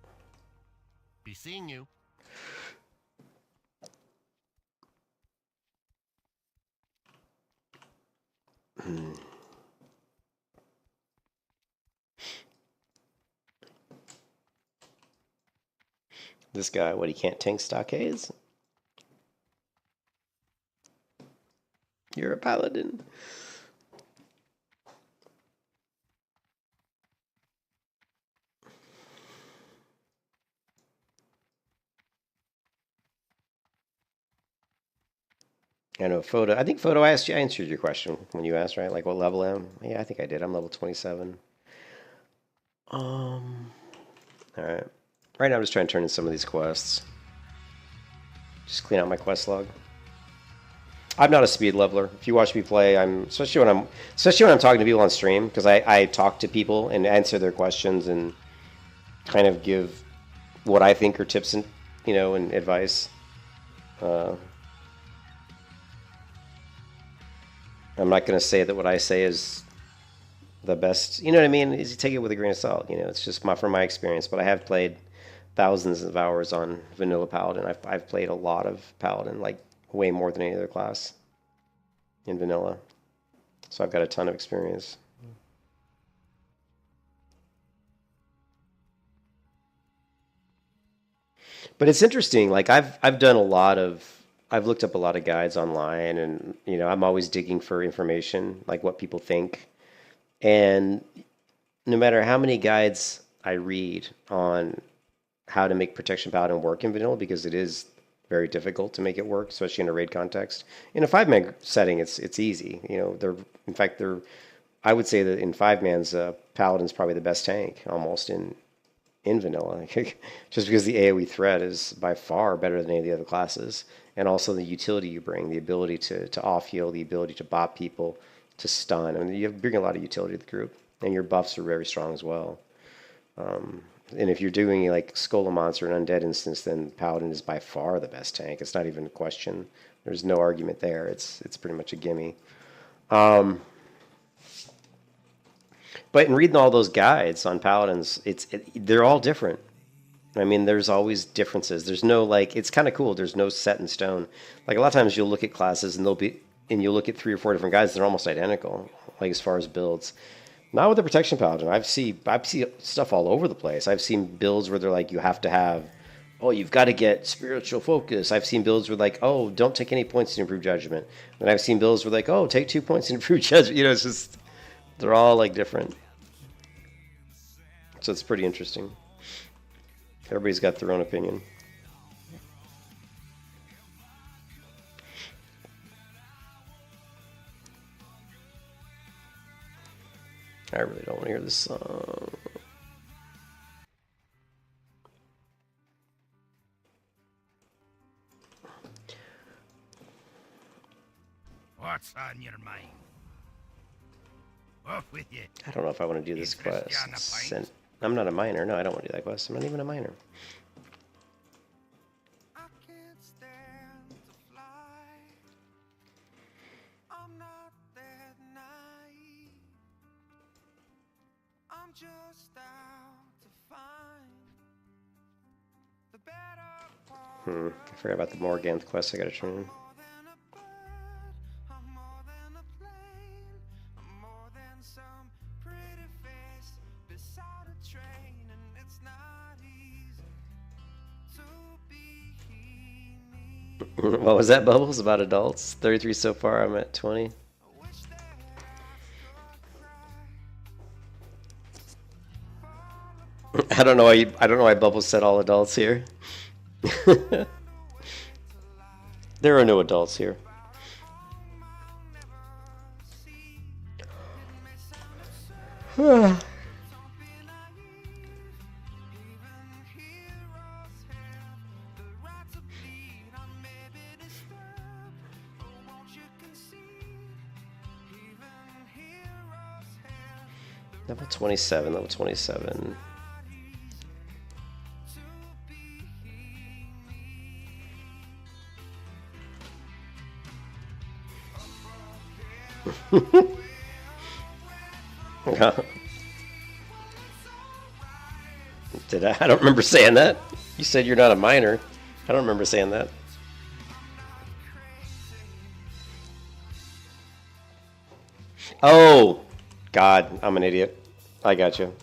Be seeing you. This guy, what, he can't tank stockades? You're a paladin. I know, Photo. I think Photo I answered your question when you asked, right? Like what level I am? Yeah, I think I did. I'm level 27. All right. Right now I'm just trying to turn in some of these quests. Just clean out my quest log. I'm not a speed leveler. If you watch me play, especially when I'm talking to people on stream, because I talk to people and answer their questions and kind of give what I think are tips and and advice. I'm not going to say that what I say is the best. You know what I mean? Is you take it with a grain of salt. It's just from my experience. But I have played thousands of hours on vanilla Paladin. I've played a lot of Paladin, like way more than any other class in vanilla. So I've got a ton of experience. But it's interesting. Like I've done a lot of. I've looked up a lot of guides online, and I'm always digging for information, like what people think. And no matter how many guides I read on how to make Protection Paladin work in vanilla, because it is very difficult to make it work, especially in a raid context. In a 5-man setting, it's easy. In fact, I would say that in 5-man's, Paladin's probably the best tank almost in vanilla, just because the AoE threat is by far better than any of the other classes. And also the utility you bring, the ability to off-heal, the ability to bop people, to stun. I mean, you bring a lot of utility to the group, and your buffs are very strong as well. And if you're doing like Skull Monster and Undead instance, then Paladin is by far the best tank. It's not even a question. There's no argument there. It's pretty much a gimme. But in reading all those guides on Paladins, they're all different. I mean, there's always differences. There's no it's kind of cool. There's no set in stone. Like a lot of times you'll look at classes and you'll look at 3 or 4 different guides. They're almost identical, like as far as builds. Not with the Protection Paladin. I see stuff all over the place. I've seen builds where they're like, you have to have, you've got to get spiritual focus. I've seen builds where like, don't take any points to improve judgment. And I've seen builds where like, take 2 points to improve judgment. It's just, they're all like different. So it's pretty interesting. Everybody's got their own opinion. I really don't want to hear this song. What's on your mind? Off with you. I don't know if I want to do this quest. I'm not a miner. No, I don't want to do that quest. I'm not even a miner. I can't stand to fly. I'm not that naive. I'm just out to find the better part. I forgot about the Morganth quest I gotta turn in. More than a bird, I'm more than a plane. I'm more than some pretty face beside a train, and it's not easy to be me. What was that, Bubbles? About adults? 33 so far. I'm at 20. I wish that I could cry. I don't know why Bubbles said all adults here. There are no adults here. Level 27, level 27. Did I? I don't remember saying that. You said you're not a miner. I don't remember saying that. Oh, God, I'm an idiot. I got you.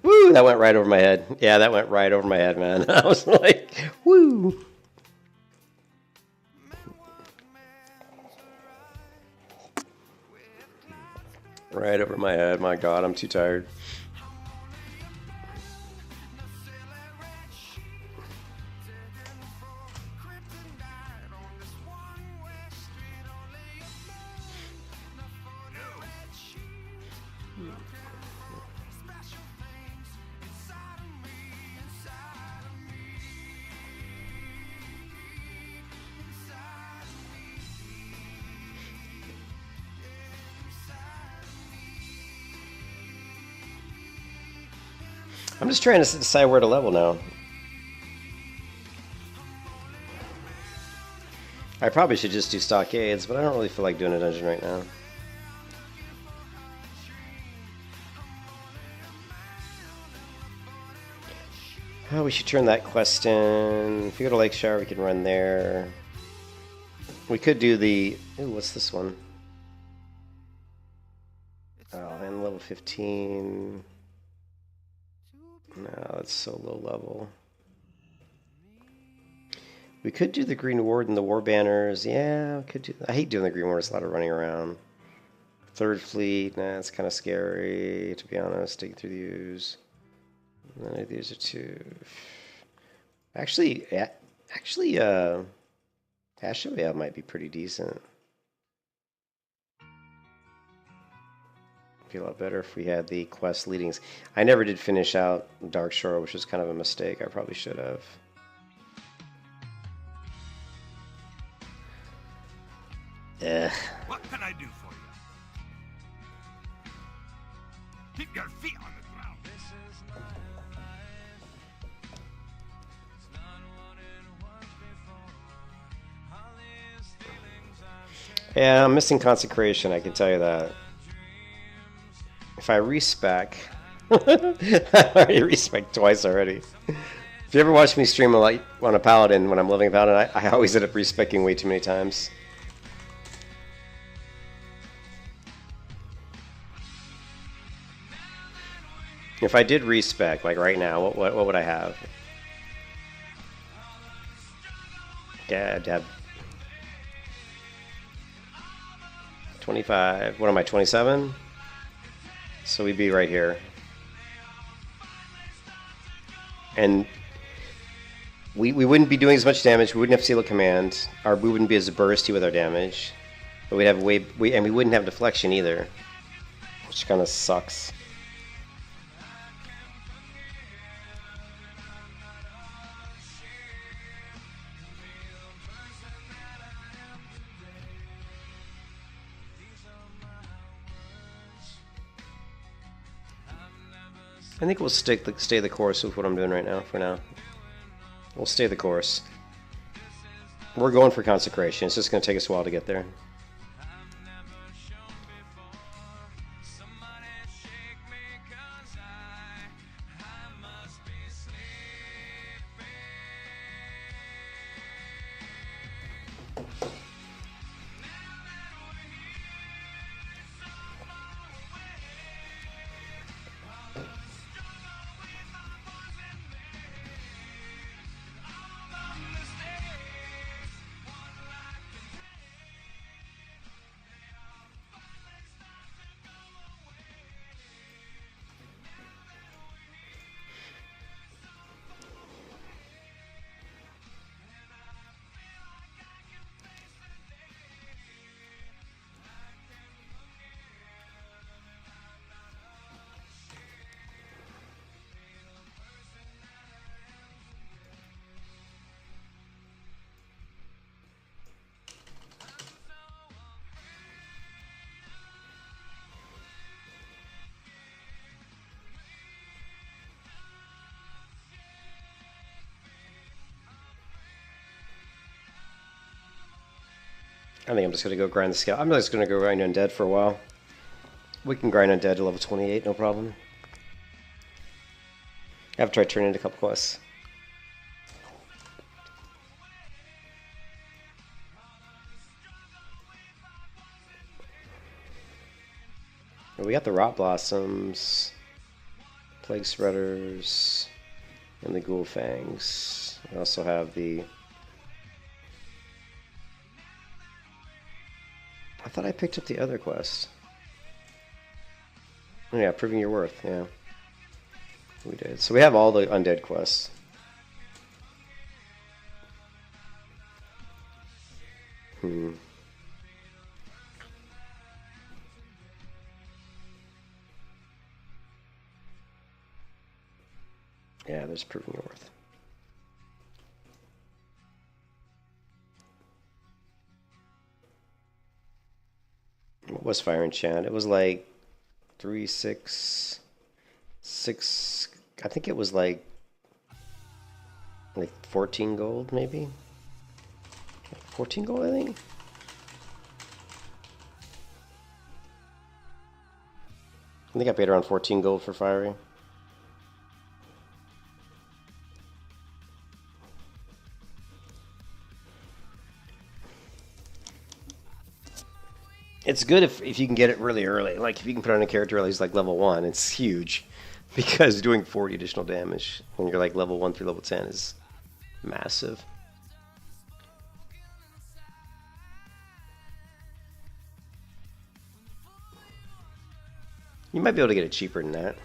Woo, That went right over my head. Yeah, that went right over my head, man. I was like, woo. Right over my head. My God, I'm too tired. I'm just trying to decide where to level now. I probably should just do stockades, but I don't really feel like doing a dungeon right now. Oh, we should turn that quest in. If we go to Lake Shire, we can run there. We could do the... Ooh, what's this one? Oh, and level 15... No, that's so low level. We could do the Green Ward and the War Banners. Yeah, we could do. I hate doing the Green Ward. It's a lot of running around. Third Fleet. Nah, it's kind of scary, to be honest. Dig through these. None of these are too. Actually, Ashavale might be pretty decent. Be a lot better if we had the quest leadings. I never did finish out Darkshore, which was kind of a mistake. I probably should have. Ugh. What can I do for you? Keep your feet on the ground. Yeah, I'm missing consecration, I can tell you that. If I respec, I already respec twice already. If you ever watch me stream on a Paladin when I'm living Paladin, I always end up respecking way too many times. If I did respec, like right now, what would I have? Yeah, I'd have 25. What am I, 27? So we'd be right here. And we wouldn't be doing as much damage. We wouldn't have Seal of Command. We wouldn't be as bursty with our damage. But we'd have and we wouldn't have deflection either, which kind of sucks. I think we'll stay the course with what I'm doing right now, for now. We'll stay the course. We're going for consecration. It's just going to take us a while to get there. I think I'm just going to go grind the scale. I'm just going to go grind Undead for a while. We can grind Undead to level 28, no problem. After I turn in a couple quests. We got the Rot Blossoms. Plague Spreaders, and the Ghoul Fangs. I also have the... I thought I picked up the other quest. Oh yeah, Proving Your Worth, yeah. We did. So we have all the undead quests. Yeah, there's Proving Your Worth. What was Fire Enchant? It was like 3, 6, 6. I think it was like 14 gold, maybe. 14 gold, I think. I think I paid around 14 gold for Fiery. It's good if you can get it really early. Like, if you can put on a character at least like level 1, it's huge. Because doing 40 additional damage when you're like level 1 through level 10 is massive. You might be able to get it cheaper than that.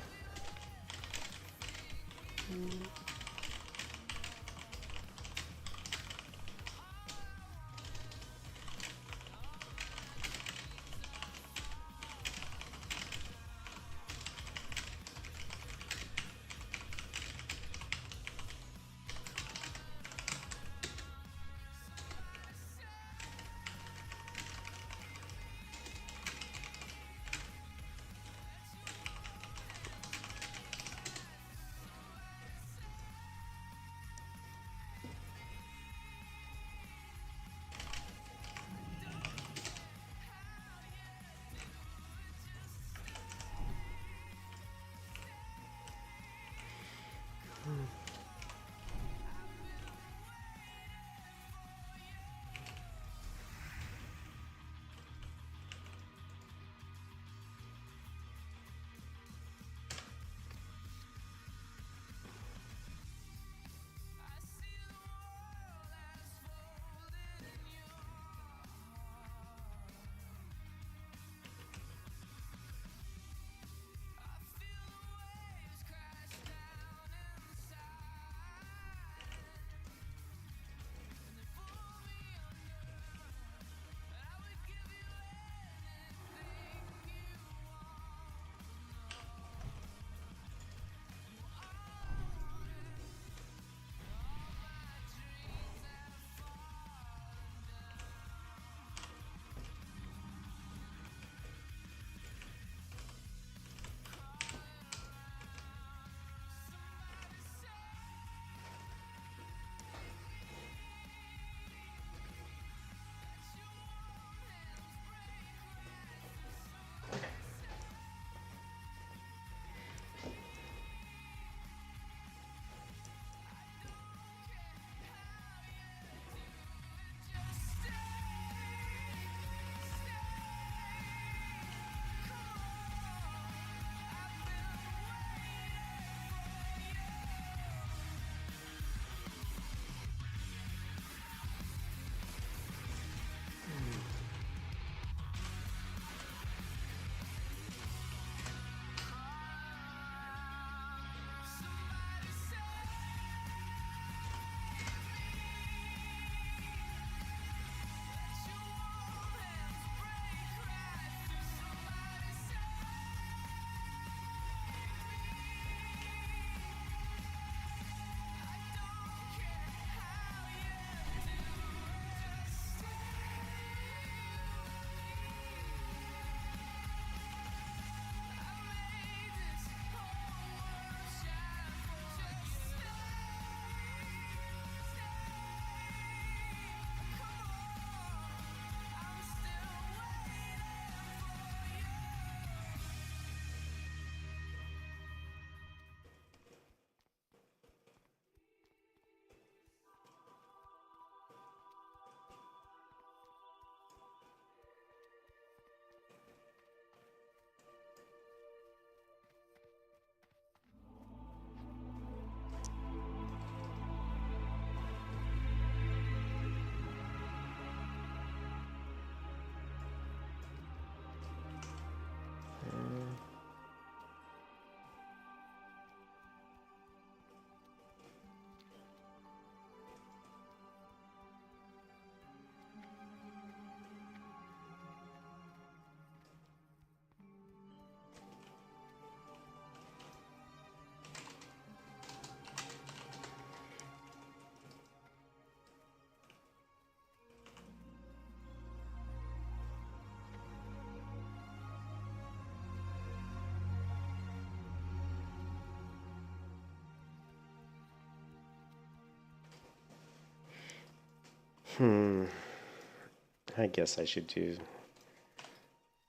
I guess I should do.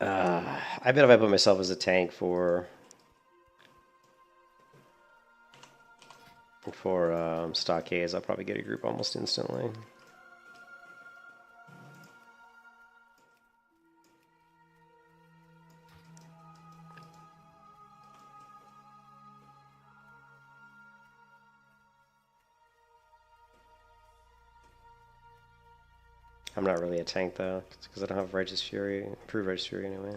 I bet if I put myself as a tank for stockades, I'll probably get a group almost instantly. I'm not really a tank though, because I don't have Righteous Fury, improved Righteous Fury anyway.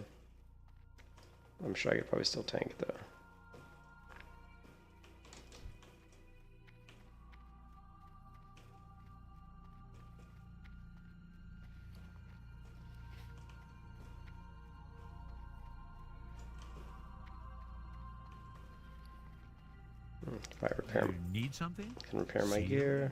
I'm sure I could probably still tank it though. If I repair, You need something? can repair my See? gear.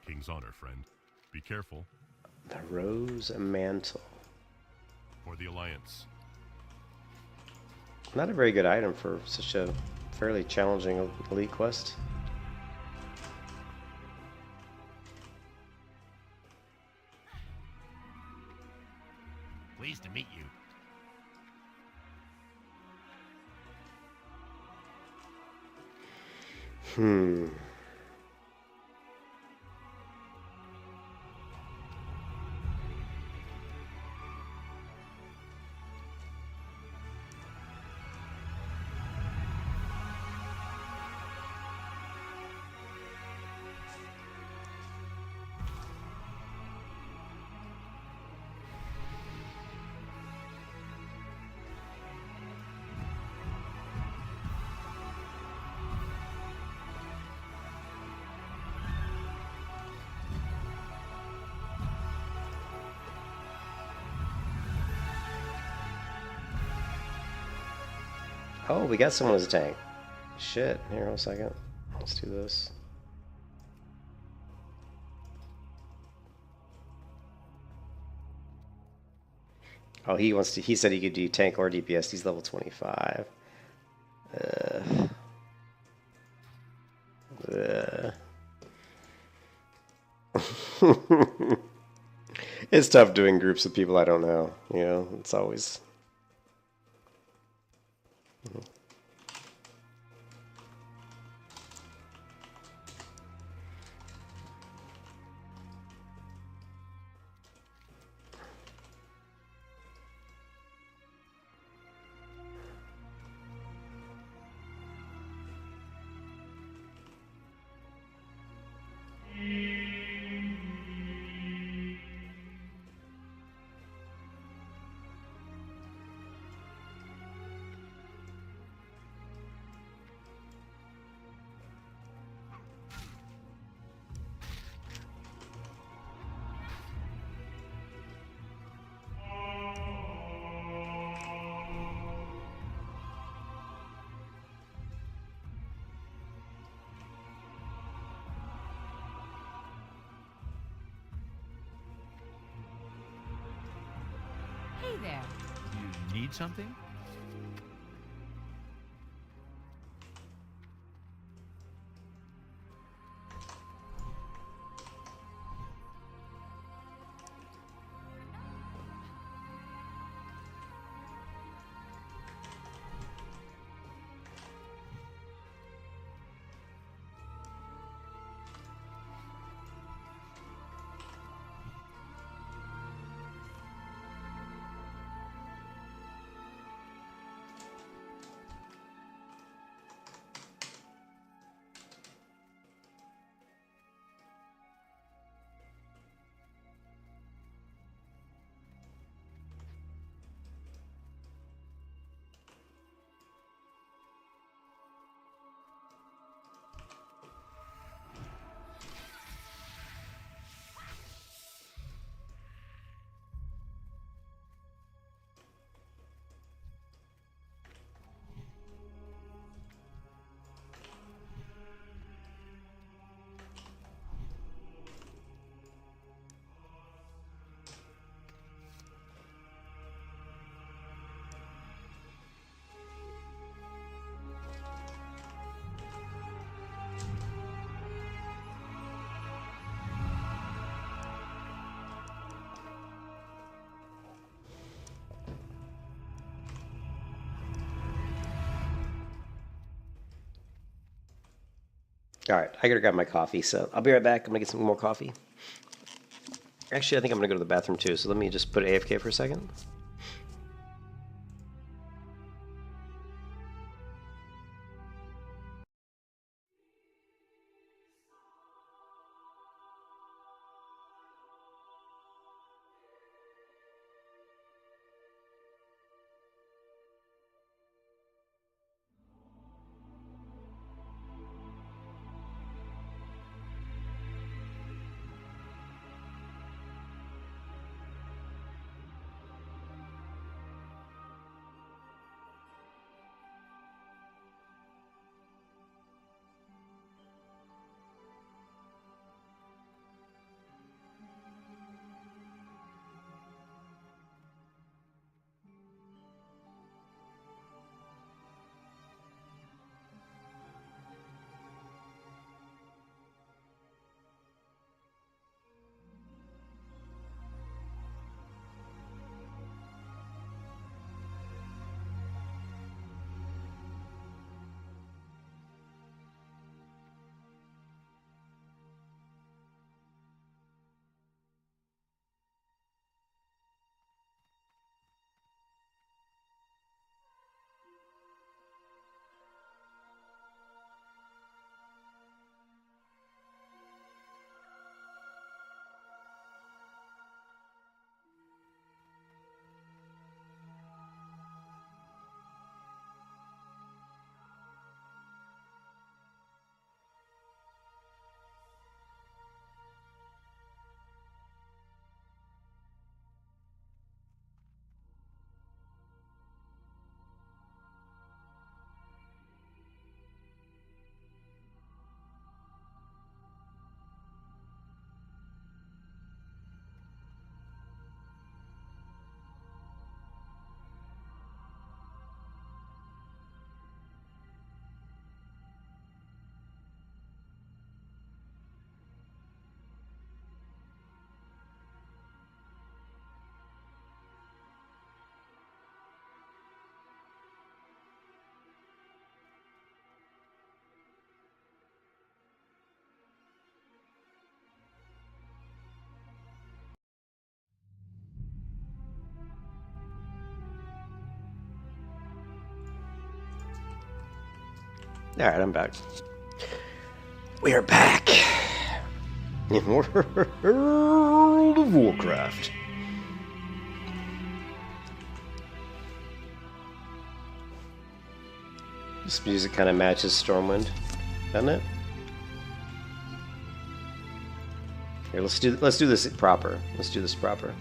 King's honor, friend. Be careful. The Rose Mantle. For the Alliance. Not a very good item for such a fairly challenging elite quest. Pleased to meet you. Oh, we got someone as a tank. Shit. Here, hold a second. Let's do this. Oh, he wants to. He said he could do tank or DPS. He's level 25. It's tough doing groups with people I don't know. You know, it's always. Hey there. You need something? All right, I gotta grab my coffee, so I'll be right back. I'm gonna get some more coffee. Actually, I think I'm gonna go to the bathroom too, so let me just put AFK for a second. All right, I'm back. We are back in World of Warcraft. This music kind of matches Stormwind, doesn't it? Here, let's do this proper. Let's do this proper.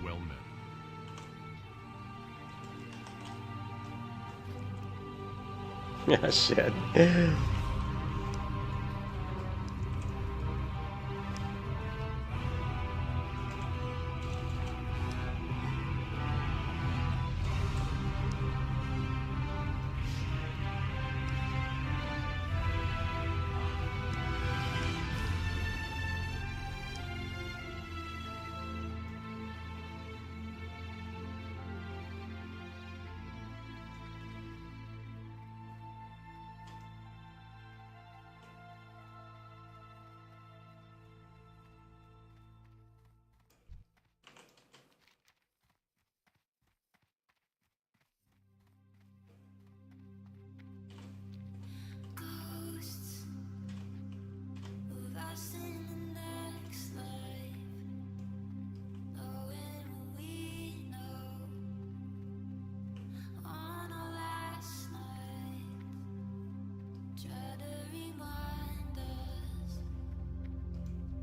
Well met. Yeah, shit.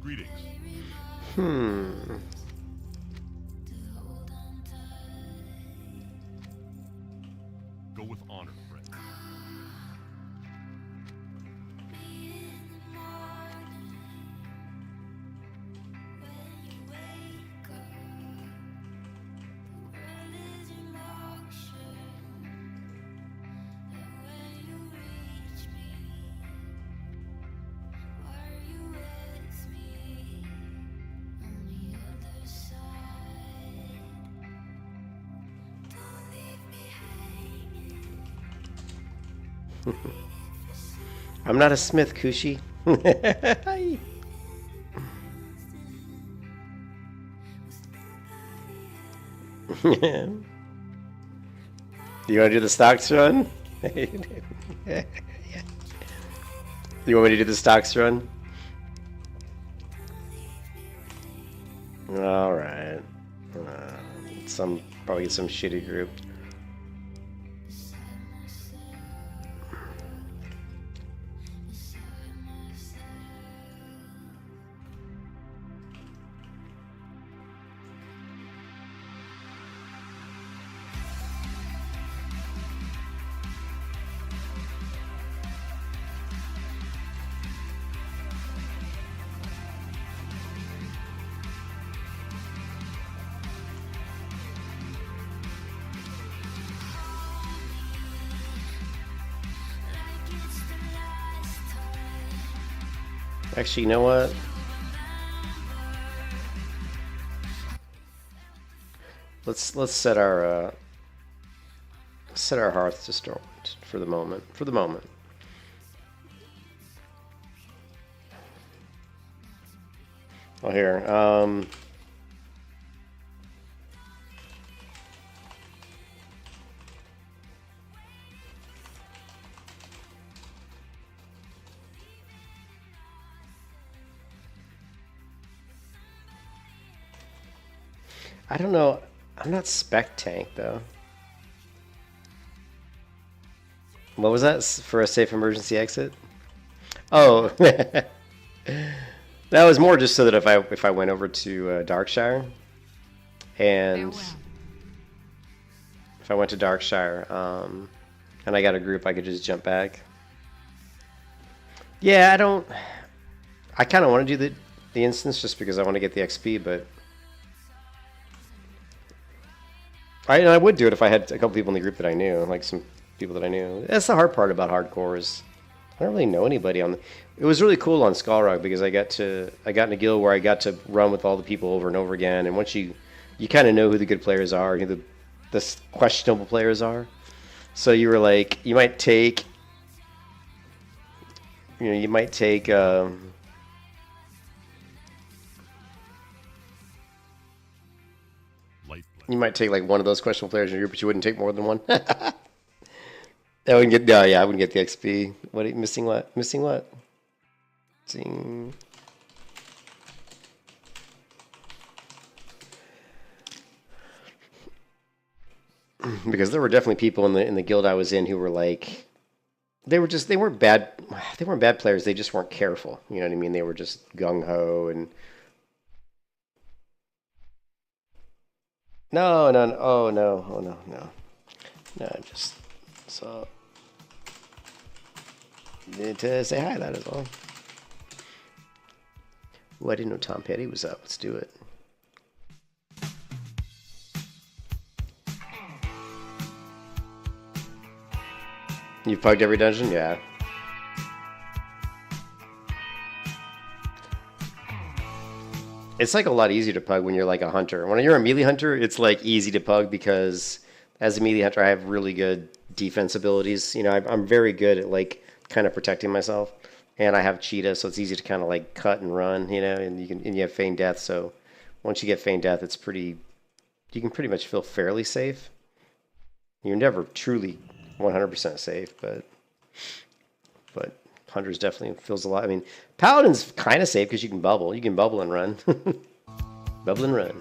Greetings. Go with honor, friend. I'm not a smith, Kushi. You want to do the stocks run? You want me to do the stocks run? All right. Probably some shitty group. Actually, you know what? Let's set our hearth to stone for the moment. For the moment. Oh, here. I don't know. I'm not spec tank though. What was that for a safe emergency exit? Oh, that was more just so that if I went over to Darkshire, and if I went to Darkshire, and I got a group, I could just jump back. Yeah, I kind of want to do the instance just because I want to get the XP, but I would do it if I had a couple people in the group that I knew, like some people that I knew. That's the hard part about hardcore is I don't really know anybody on. It was really cool on Skullrock because I got in a guild where I got to run with all the people over and over again, and once you kind of know who the good players are, who the questionable players are. So you were like, you might take. You might take like one of those questionable players in your group, but you wouldn't take more than one. I wouldn't get. No, yeah, I wouldn't get the XP. What are you missing? What missing? What? Missing. Because there were definitely people in the guild I was in who were like, they weren't bad players. They just weren't careful. You know what I mean? They were just gung ho and. No, oh no. Just so need to say hi. That is all. Ooh, I didn't know Tom Petty was up. Let's do it. You've plugged every dungeon, yeah. It's like a lot easier to pug when you're like a hunter. When you're a melee hunter, it's like easy to pug because as a melee hunter, I have really good defense abilities. You know, I'm very good at like kind of protecting myself, and I have cheetah, so it's easy to kind of like cut and run. You know, and you have feign death. So once you get feign death, you can pretty much feel fairly safe. You're never truly 100% safe, but Hunters definitely feels a lot. I mean, Paladin's kind of safe because you can bubble. You can bubble and run. Bubble and run. You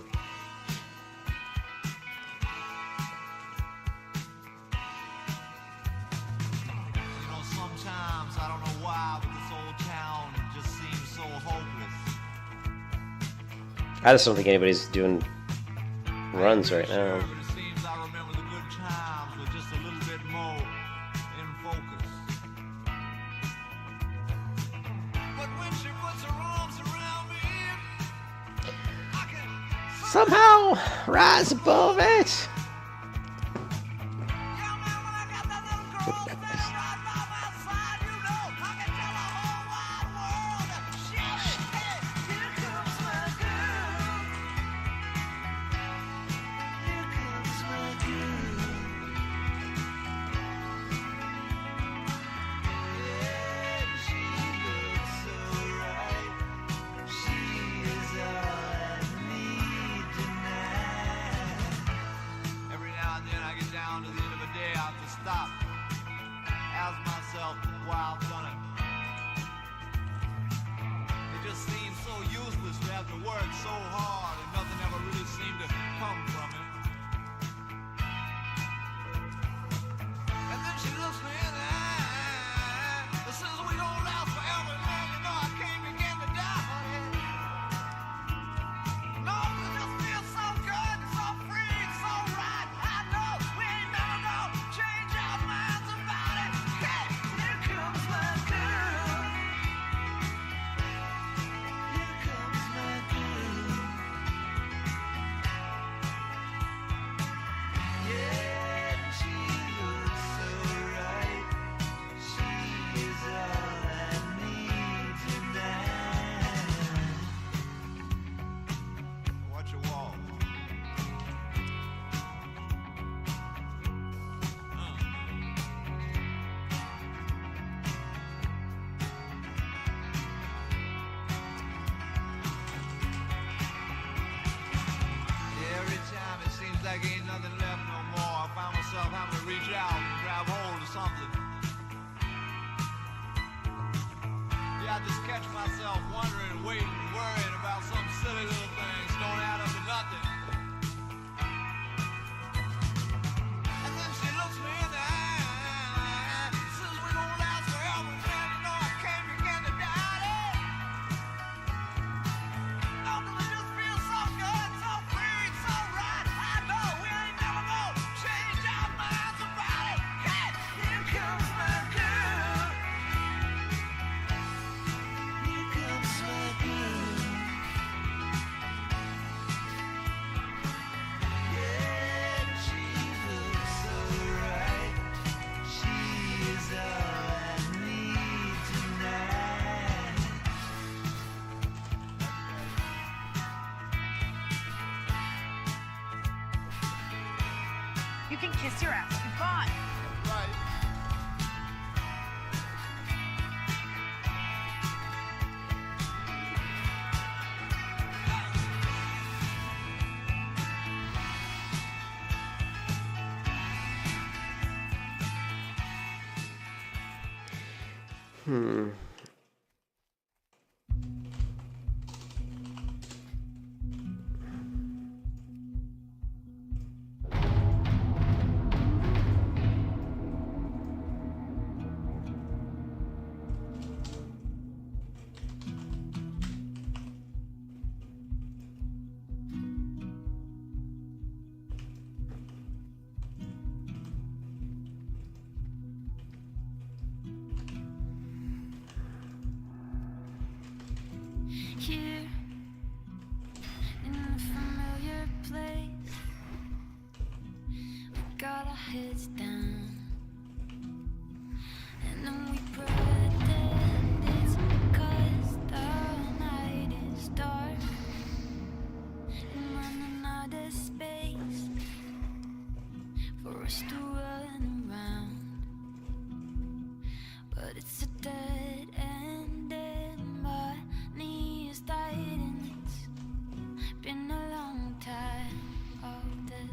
know, sometimes, I don't know why, but this old town just seems so hopeless. I just don't think anybody's doing runs right now. But it seems I remember the good times with just a little bit more in focus. But when she puts her arms around me, I can Somehow rise above it. Yeah, man, when I got that little girl standing right by my side, you know, I can tell the whole wide world that shout it, hey, here comes my girl. Here comes my girl. Yeah, she looks so right. She is all I need tonight. Every now and then I get down to the end of the day, I have to stop, ask myself why I've done it. It just seems so useless to have to work so hard and nothing ever really seemed to come from it. And then she looks me in the eye and says we don't last forever, man. You know I can't begin to doubt it. No, it just feels so good, so free, so right. I know we ain't never gonna change our minds about it. Hey, here comes my girl. Here comes my girl. Yeah, she looks so right. She is all I need tonight. Watch your walk. Every time it seems like ain't nothing left no more, I find myself having to reach out and grab hold of something. Yeah, I just catch myself wondering, waiting, worrying about some silly little things don't add up to nothing. And then she looks me in the eye, says we gon' last forever, man. You know I can't begin to doubt it. No, 'cause it just feels so good, so free, so right. I know we ain't never gonna change our minds about it. Hey, here comes my girl. Here comes my girl. Yeah, she looks so right. She is all I need tonight. You can kiss your ass goodbye. Right. Here in a familiar place, we got our heads down, and then we pretend it's 'cause the night is dark and running out of space for us to run around. But it's a dead end and my knee is tight and it's been a long time of this.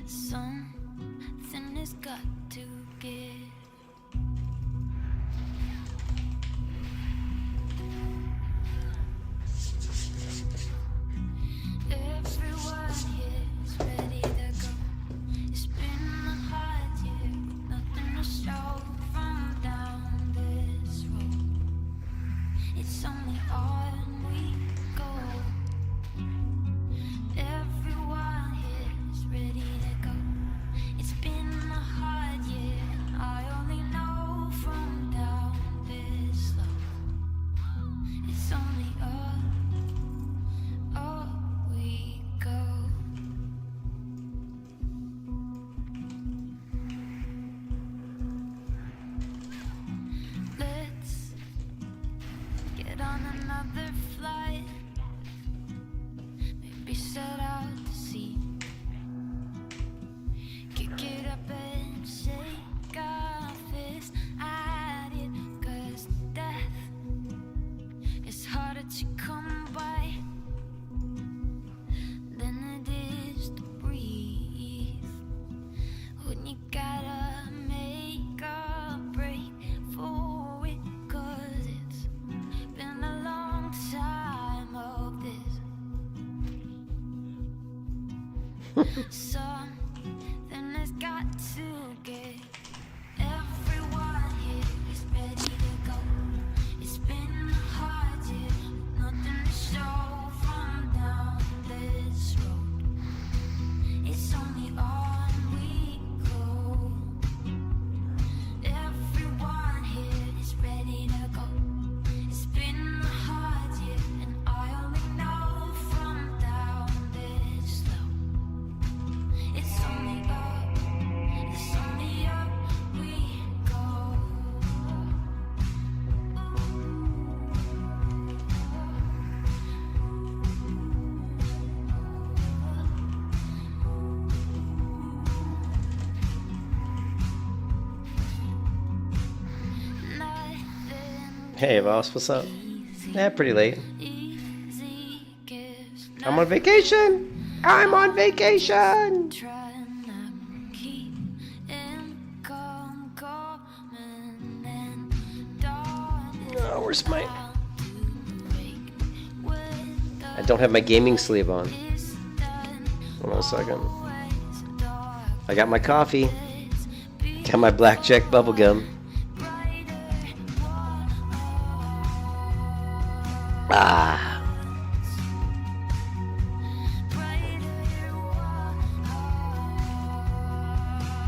Something has got to give. Everyone here is ready to go. It's been a hard year with on another flight. Maybe set out to sea. Kick it up and shake our fist at it. 'Cause death is harder to come by than it is to breathe. When you gotta make a break for it. 'Cause it's been a long time of this. Something has got to give. Everyone here is ready to go. It's been hard to nothing to show from down this road. It's only on we go. Everyone here is ready to go. It's been hard, yeah, and I only know from down this slow. It's only up we go. Nothing Hey, boss, what's up? Yeah, pretty late. easy gives I'm on vacation! I'm on vacation! trying to keep in common and darling. Oh, where's my... I don't have my gaming sleeve on. Hold on a second. I got my coffee. Got my blackjack bubblegum. Ah.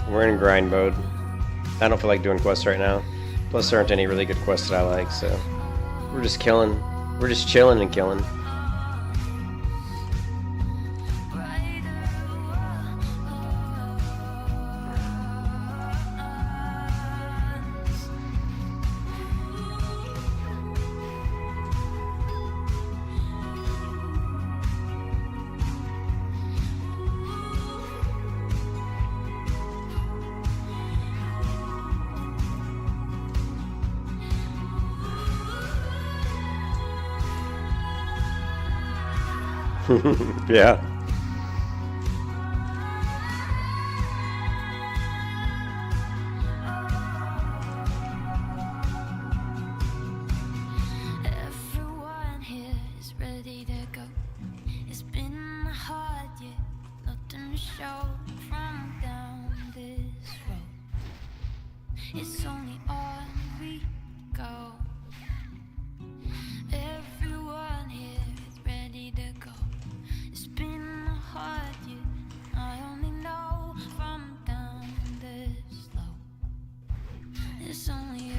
We're in grind mode. I don't feel like doing quests right now. Plus, there aren't any really good quests that I like, so we're just killing. We're just chilling and killing. Yeah. Everyone here is ready to go. It's been hard, yeah, nothing to show from down this road. It's only on we go. Everyone here is ready to go. It's been hard, yeah, I only know from down this slope. It's only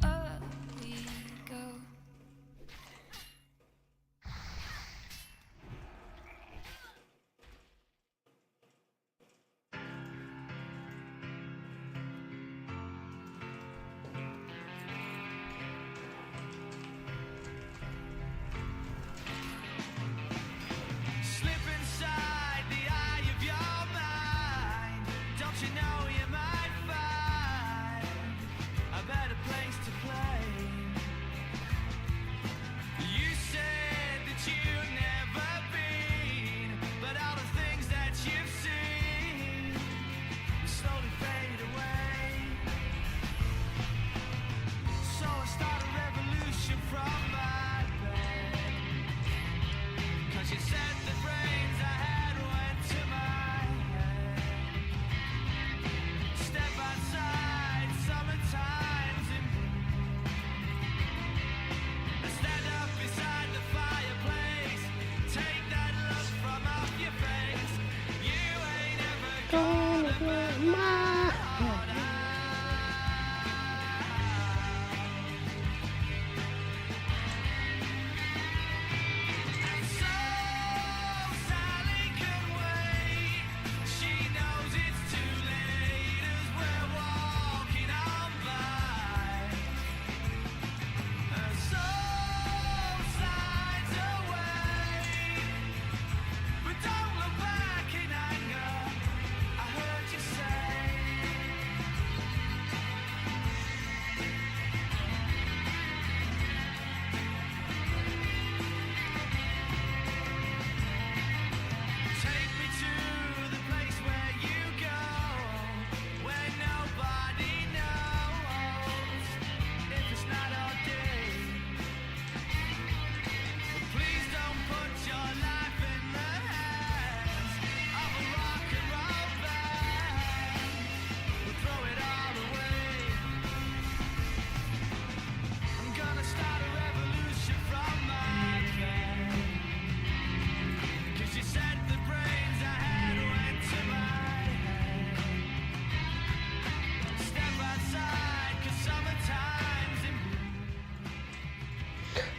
up we go.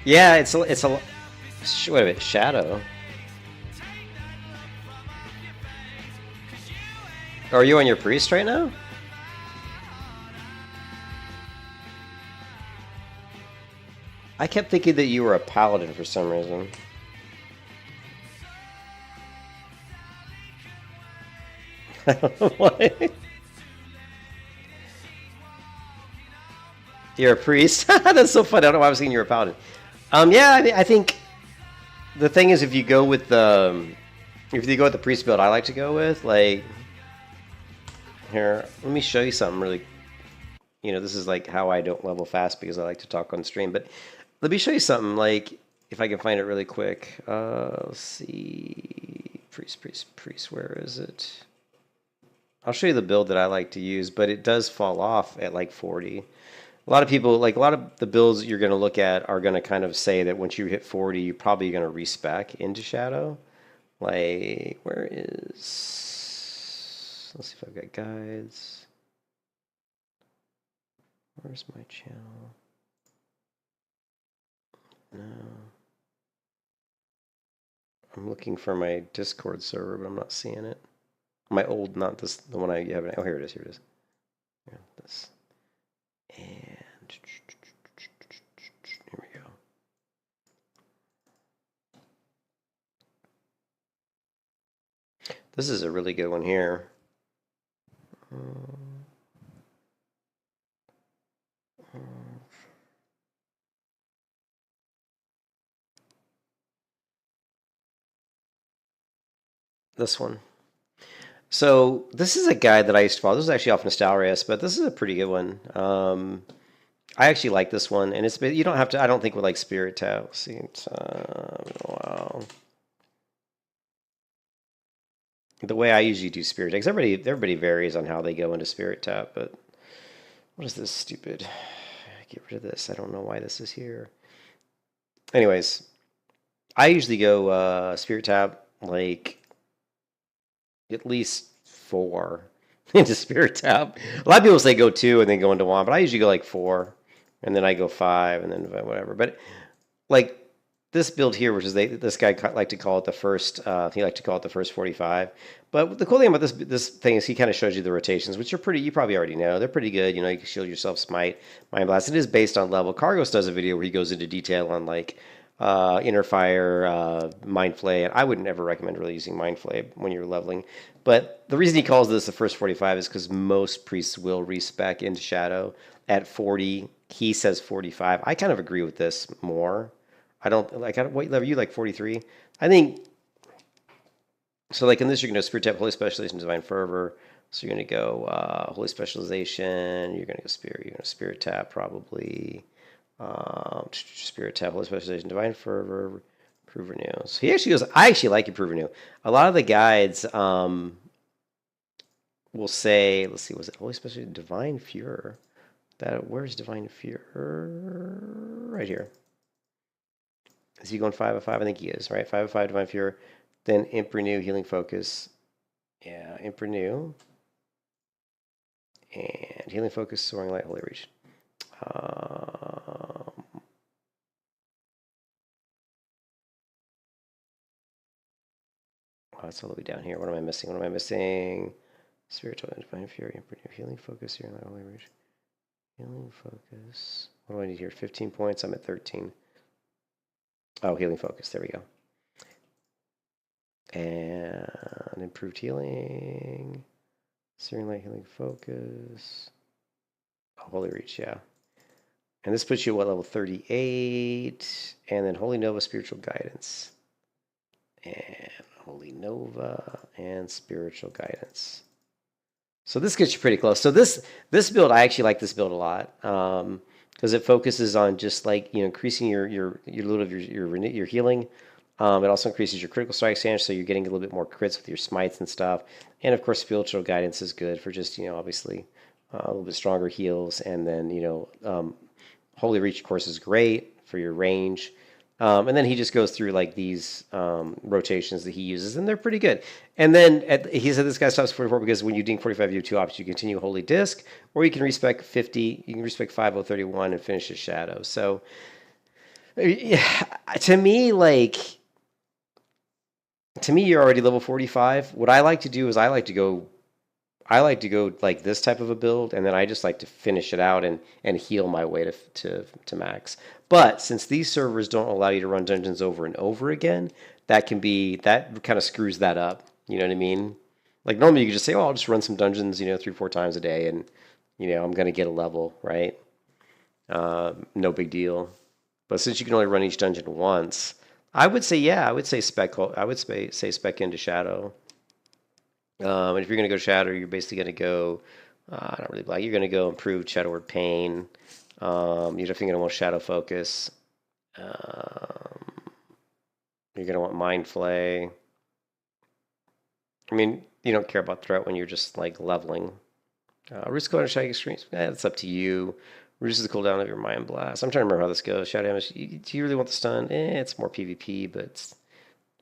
Yeah, it's a wait a minute, Shadow. Are you on your priest right now? I kept thinking that you were a paladin for some reason. I don't know why. You're a priest? That's so funny. I don't know why I was thinking you were a paladin. Yeah, I think the thing is, if you go with the priest build I like to go with, like, here, let me show you something really. You know, this is like how I don't level fast because I like to talk on stream. But let me show you something, like, if I can find it really quick. Let's see. Priest, where is it? I'll show you the build that I like to use, but it does fall off at like 40. A lot of people, like a lot of the builds you're going to look at are going to kind of say that once you hit 40, you're probably going to respec into Shadow. Like, where is... Let's see if I've got guides. Where's my channel? No. I'm looking for my Discord server, but I'm not seeing it. My old, not this, the one I have. Oh, here it is. Here it is. Here, this. And here we go. This is a really good one here. This one. So this is a guide that I used to follow. This is actually off Nostalrius, but this is a pretty good one. I actually like this one, and it's you don't have to. I don't think with like Spirit Tap. Let's see, it's, wow. The way I usually do Spirit Tap, everybody varies on how they go into Spirit Tap. But what is this stupid? Get rid of this. I don't know why this is here. Anyways, I usually go Spirit Tap like at least 4 into Spirit Tap. A lot of people say go 2 and then go into 1, but I usually go like 4, and then I go 5, and then whatever. But like this build here, which is this guy like to call it the first. He liked to call it the first 45. But the cool thing about this thing is he kind of shows you the rotations, which are pretty. You probably already know they're pretty good. You know, you can shield yourself, smite, mind blast. It is based on level. Cargos does a video where he goes into detail on like inner fire, mind flay, and I wouldn't ever recommend really using mind flay when you're leveling. But the reason he calls this the first 45 is because most priests will respec into Shadow at 40. He says 45. I kind of agree with this more. I don't like. What level you like? 43. I think. So like in this, you're going to Spirit Tap, Holy Specialization, Divine Fervor. So you're going to go Holy Specialization. You're going to go Spirit. You're going to Spirit Tap probably. Spirit Tap, Holy Specialization, Divine Fervor, Prove Renew. So he actually goes, I actually like Prove Renew. A lot of the guides will say, let's see, was it Holy Specialization, Divine Furor? Where's Divine Furor? Right here. Is he going 5 of 5? I think he is, right? 5 of 5, Divine Furor. Then Imp Renew, Healing Focus. Yeah, Imp Renew. And Healing Focus, Soaring Light, Holy Reach. Oh, it's all the way down here. What am I missing? What am I missing? Spiritual Divine Fury, Healing Focus, here, Holy Reach. Healing Focus. What do I need here? 15 points. I'm at 13. Oh, Healing Focus. There we go. And Improved Healing. Searing Light, Healing Focus. Oh, Holy Reach, yeah. And this puts you at what, level 38. And then Holy Nova, Spiritual Guidance. And Holy Nova and Spiritual Guidance. So this gets you pretty close. So this build, I actually like this build a lot because it focuses on just like, you know, increasing your load of your healing. It also increases your critical strike chance, so you're getting a little bit more crits with your smites and stuff. And of course, Spiritual Guidance is good for just, you know, obviously a little bit stronger heals. And then, you know, Holy Reach, of course, is great for your range. And then he just goes through like these rotations that he uses, and they're pretty good. And then he said this guy stops 44 because when you ding 45, you have 2 options. You continue Holy Disc, or you can respec 50. You can respec 5031 and finish his Shadow. So Yeah, to me, like, you're already level 45. What I like to do is I like to go like this type of a build, and then I just like to finish it out and heal my way to max. But since these servers don't allow you to run dungeons over and over again, that kind of screws that up. You know what I mean? Like normally you could just say, oh, I'll just run some dungeons, 3-4 times a day, and I'm gonna get a level, right? No big deal. But since you can only run each dungeon once, I would say say spec into Shadow. And if you're going to go Shadow, you're basically going to go, I don't really like, you're going to go Improved Shadow Word Pain. You're definitely going to want Shadow Focus. You're going to want Mind Flay. I mean, you don't care about Threat when you're just like leveling. Risk Code and Shadow Extremes, that's up to you. Reduces the cooldown of your Mind Blast. I'm trying to remember how this goes. Shadow damage, do you really want the stun? It's more PvP, but it's,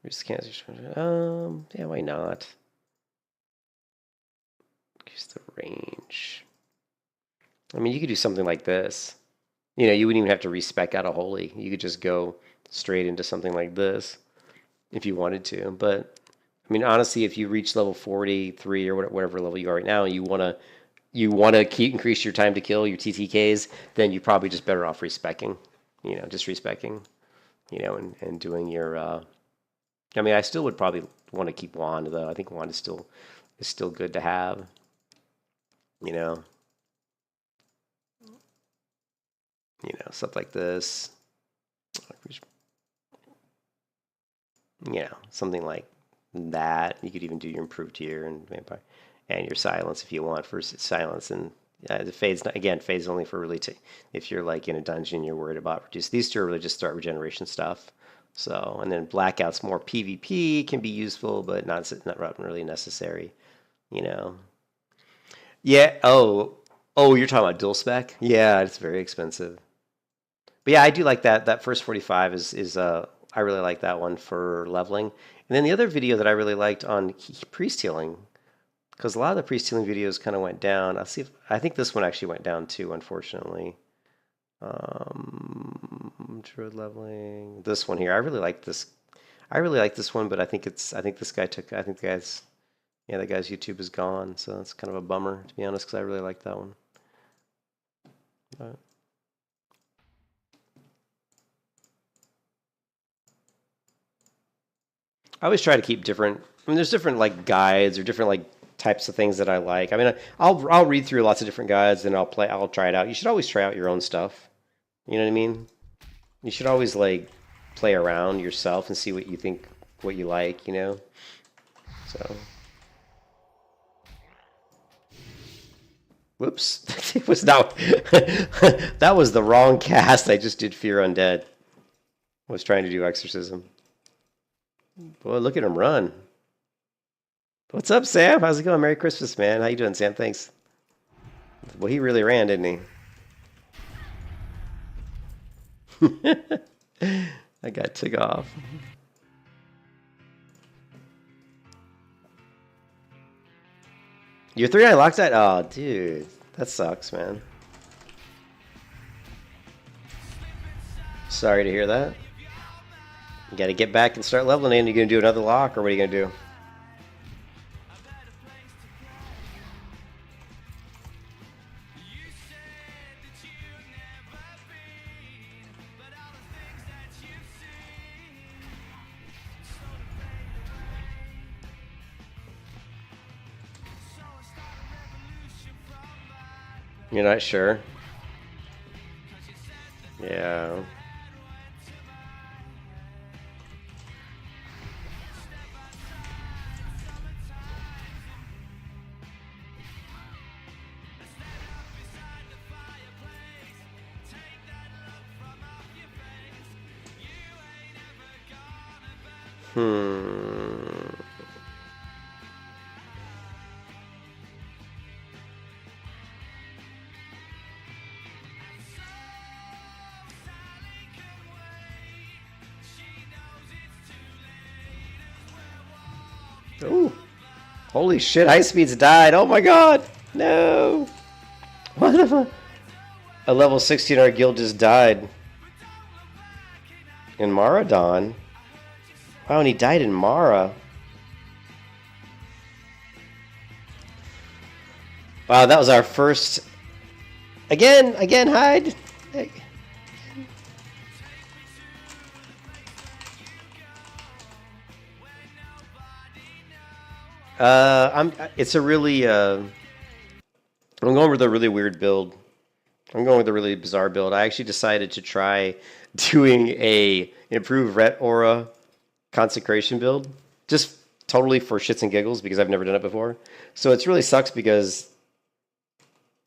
reduces cancer. Yeah, why not? Increase the range. I mean, you could do something like this. You wouldn't even have to respec out of Holy. You could just go straight into something like this if you wanted to. But I mean, honestly, if you reach level 43 or whatever level you are right now, and you want to increase your time to kill, your TTKs, then you're probably just better off respecking. Just respecking. And doing your. I mean, I still would probably want to keep Wand though. I think Wand is still good to have. Stuff like this. Something like that. You could even do your Improved Tier and Vampire, and your Silence if you want for Silence. And the Fade's Fade's only for really if you're like in a dungeon, you're worried about reduce. These two are really just start regeneration stuff. So, and then Blackout's more PvP, can be useful, but not really necessary. Yeah. Oh, you're talking about dual spec? Yeah, it's very expensive. But yeah, I do like that. That first 45 is I really like that one for leveling. And then the other video that I really liked on priest healing, because a lot of the priest healing videos kind of went down. I think this one actually went down too, unfortunately. Druid leveling. This one here, I really like this. I really like this one, but I think this guy took. I think the guy's. Yeah, that guy's YouTube is gone, so it's kind of a bummer, to be honest, because I really like that one. But I always try to keep different. I mean, there's different like guides or different like types of things that I like. I mean, I'll read through lots of different guides and I'll try it out. You should always try out your own stuff. You know what I mean? You should always like play around yourself and see what you think, what you like. So. Whoops, it was not. That was the wrong cast. I just did Fear Undead. I was trying to do Exorcism. Boy, look at him run. What's up, Sam? How's it going? Merry Christmas, man. How you doing, Sam? Thanks. Well, he really ran, didn't he? That guy took off. Your 3-eye Loctite? Oh, dude. That sucks, man. Sorry to hear that. You gotta get back and start leveling in. You gonna do another lock, or what are you gonna do? You're not sure? Yeah. Ooh. Holy shit, High Speed's died. Oh my god. No. What the fuck? A level 16 our guild just died. In Maradon? Wow, and he died in Mara. Wow, that was our first... Again, hide! It's a really, I'm going with a really weird build. I'm going with a really bizarre build. I actually decided to try doing a improved ret aura consecration build, just totally for shits and giggles because I've never done it before. So it really sucks because,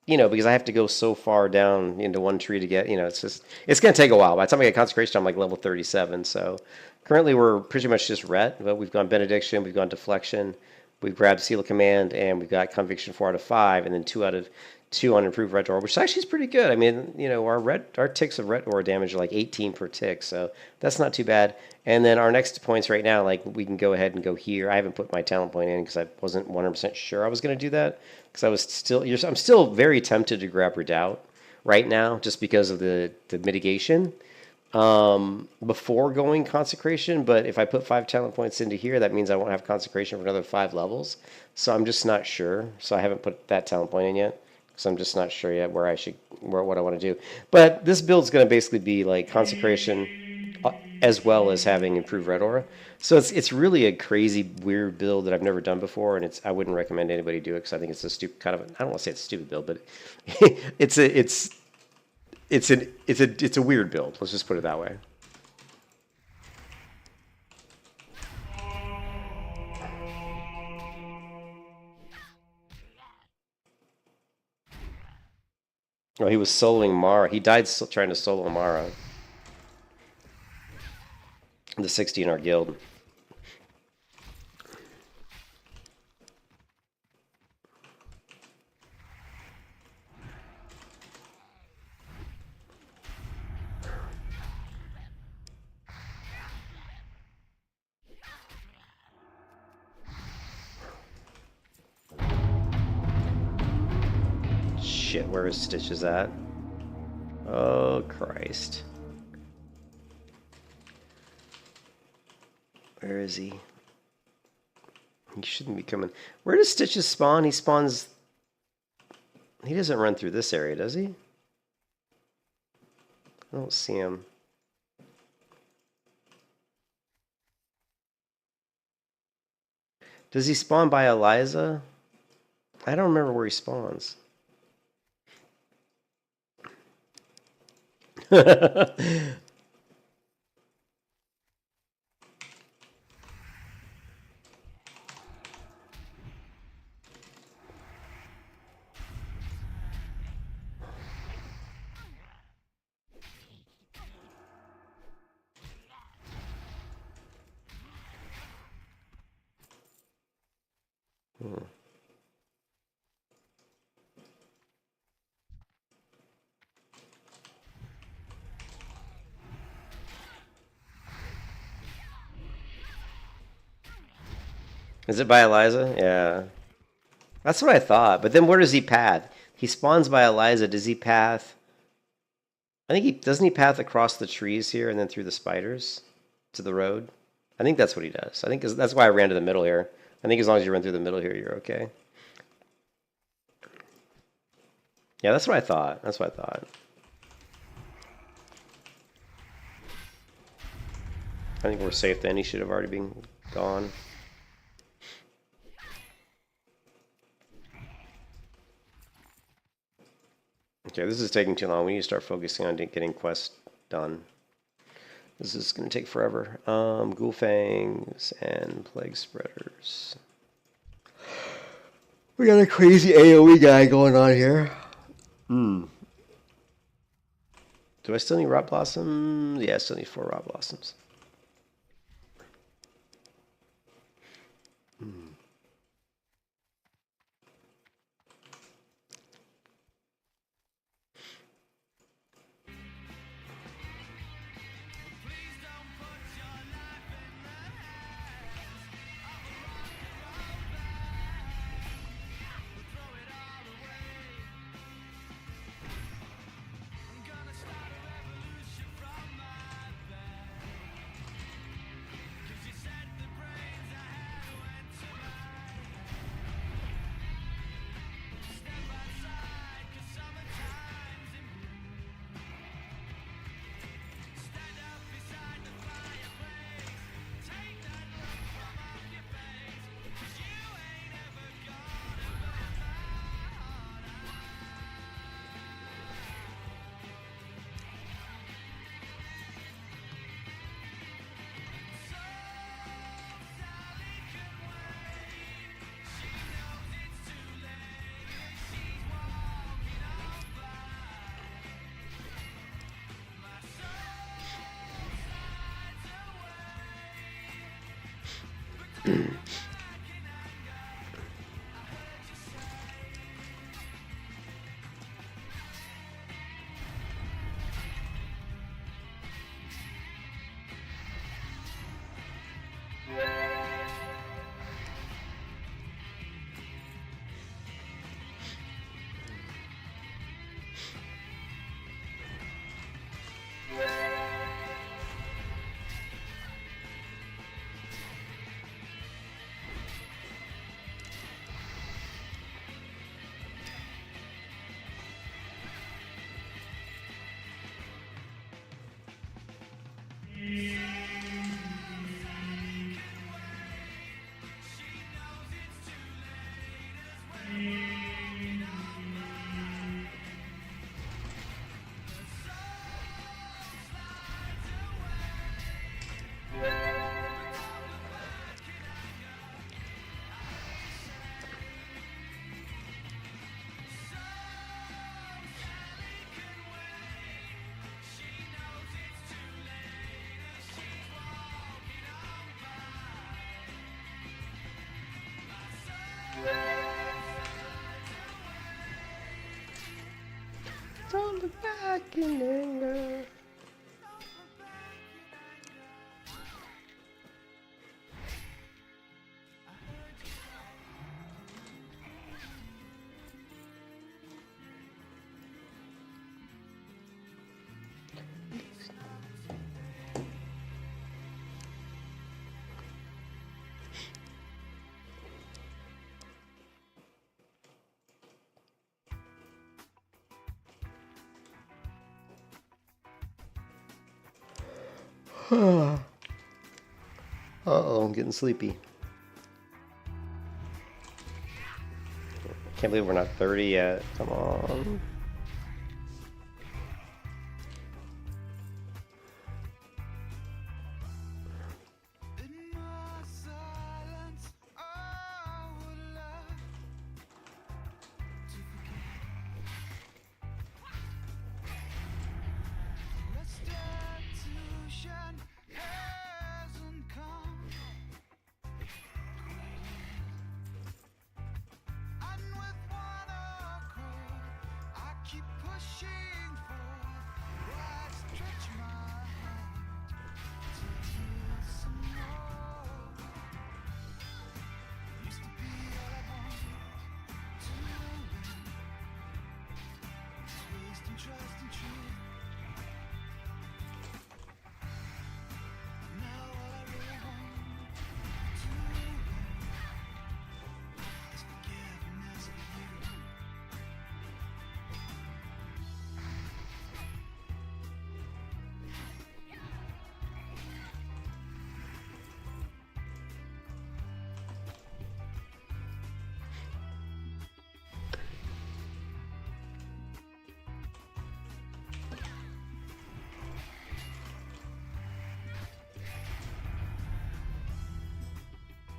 because I have to go so far down into one tree to get, it's going to take a while. By the time I get consecration, I'm like level 37. So currently we're pretty much just ret, but we've gone benediction, we've gone deflection, we've grabbed seal of command, and we've got conviction 4 out of 5, and then 2 out of 2 on improved ret aura, which actually is pretty good. I mean, our ticks of ret aura damage are like 18 per tick, so that's not too bad. And then our next points right now, like we can go ahead and go here. I haven't put my talent point in because I wasn't 100% sure I was going to do that because I'm still very tempted to grab Redoubt right now just because of the mitigation before going consecration. But if I put 5 talent points into here, that means I won't have consecration for another 5 levels. So I'm just not sure. So I haven't put that talent point in yet. So I'm just not sure yet what I want to do. But this build's going to basically be like consecration as well as having improved ret aura. So it's really a crazy, weird build that I've never done before, and I wouldn't recommend anybody do it because I think it's a stupid kind of. I don't want to say it's a stupid build, but it's a weird build. Let's just put it that way. Oh, he was soloing Mara. He died trying to solo Mara. The 60 in our guild. Shit, where is Stitches at? Oh, Christ. Where is he? He shouldn't be coming. Where does Stitches spawn? He spawns... He doesn't run through this area, does he? I don't see him. Does he spawn by Eliza? I don't remember where he spawns. Is it by Eliza? Yeah. That's what I thought. But then where does he path? He spawns by Eliza. Does he path? I think doesn't he path across the trees here and then through the spiders to the road? I think that's what he does. I think that's why I ran to the middle here. I think as long as you run through the middle here, you're okay. Yeah, that's what I thought. That's what I thought. I think we're safe then. He should have already been gone. Okay, this is taking too long. We need to start focusing on getting quests done. This is going to take forever. Ghoul Fangs and Plague Spreaders. We got a crazy AoE guy going on here. Do I still need Rot Blossoms? Yeah, I still need 4 Rot Blossoms. Don't look back in anger. Uh-oh, I'm getting sleepy. Can't believe we're not 30 yet. Come on. In my silence, I would love to forget. Restitution hasn't come. And with one accord, I keep pushing forward. I stretch my hand to hear some more. Used to be all I want to win. Wasting trust and truth. Now all I really want to win is forgiveness for you.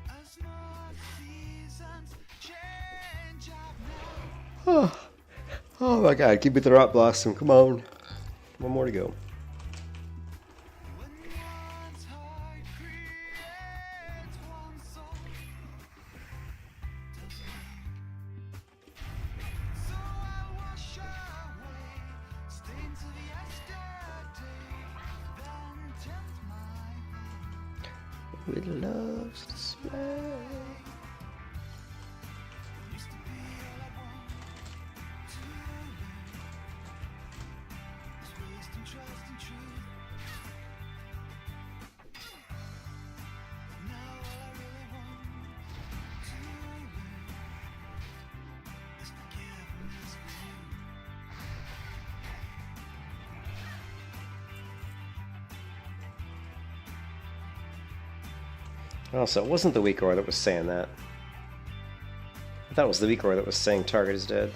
As more seasons change up now. Oh my god, keep it the Rot Blossom. Come on. One more to go. When one's heart creates one soul, doesn't it? So I'll wash away stains of yesterday, then tempt my hand. With love's display. Used to be all I want to win. Is wasting trust and truth. Now all I really want to win is forgiveness for you. Oh, so it wasn't the weak ore that was saying that. I thought it was the weak ore that was saying target is dead.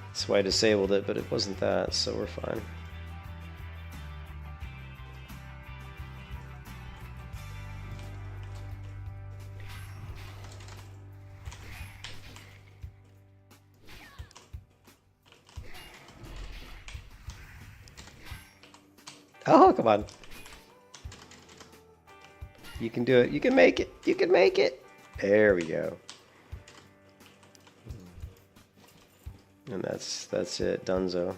That's why I disabled it, but it wasn't that, so we're fine. Oh, come on. You can do it. You can make it. You can make it. There we go. And that's it. Dunzo.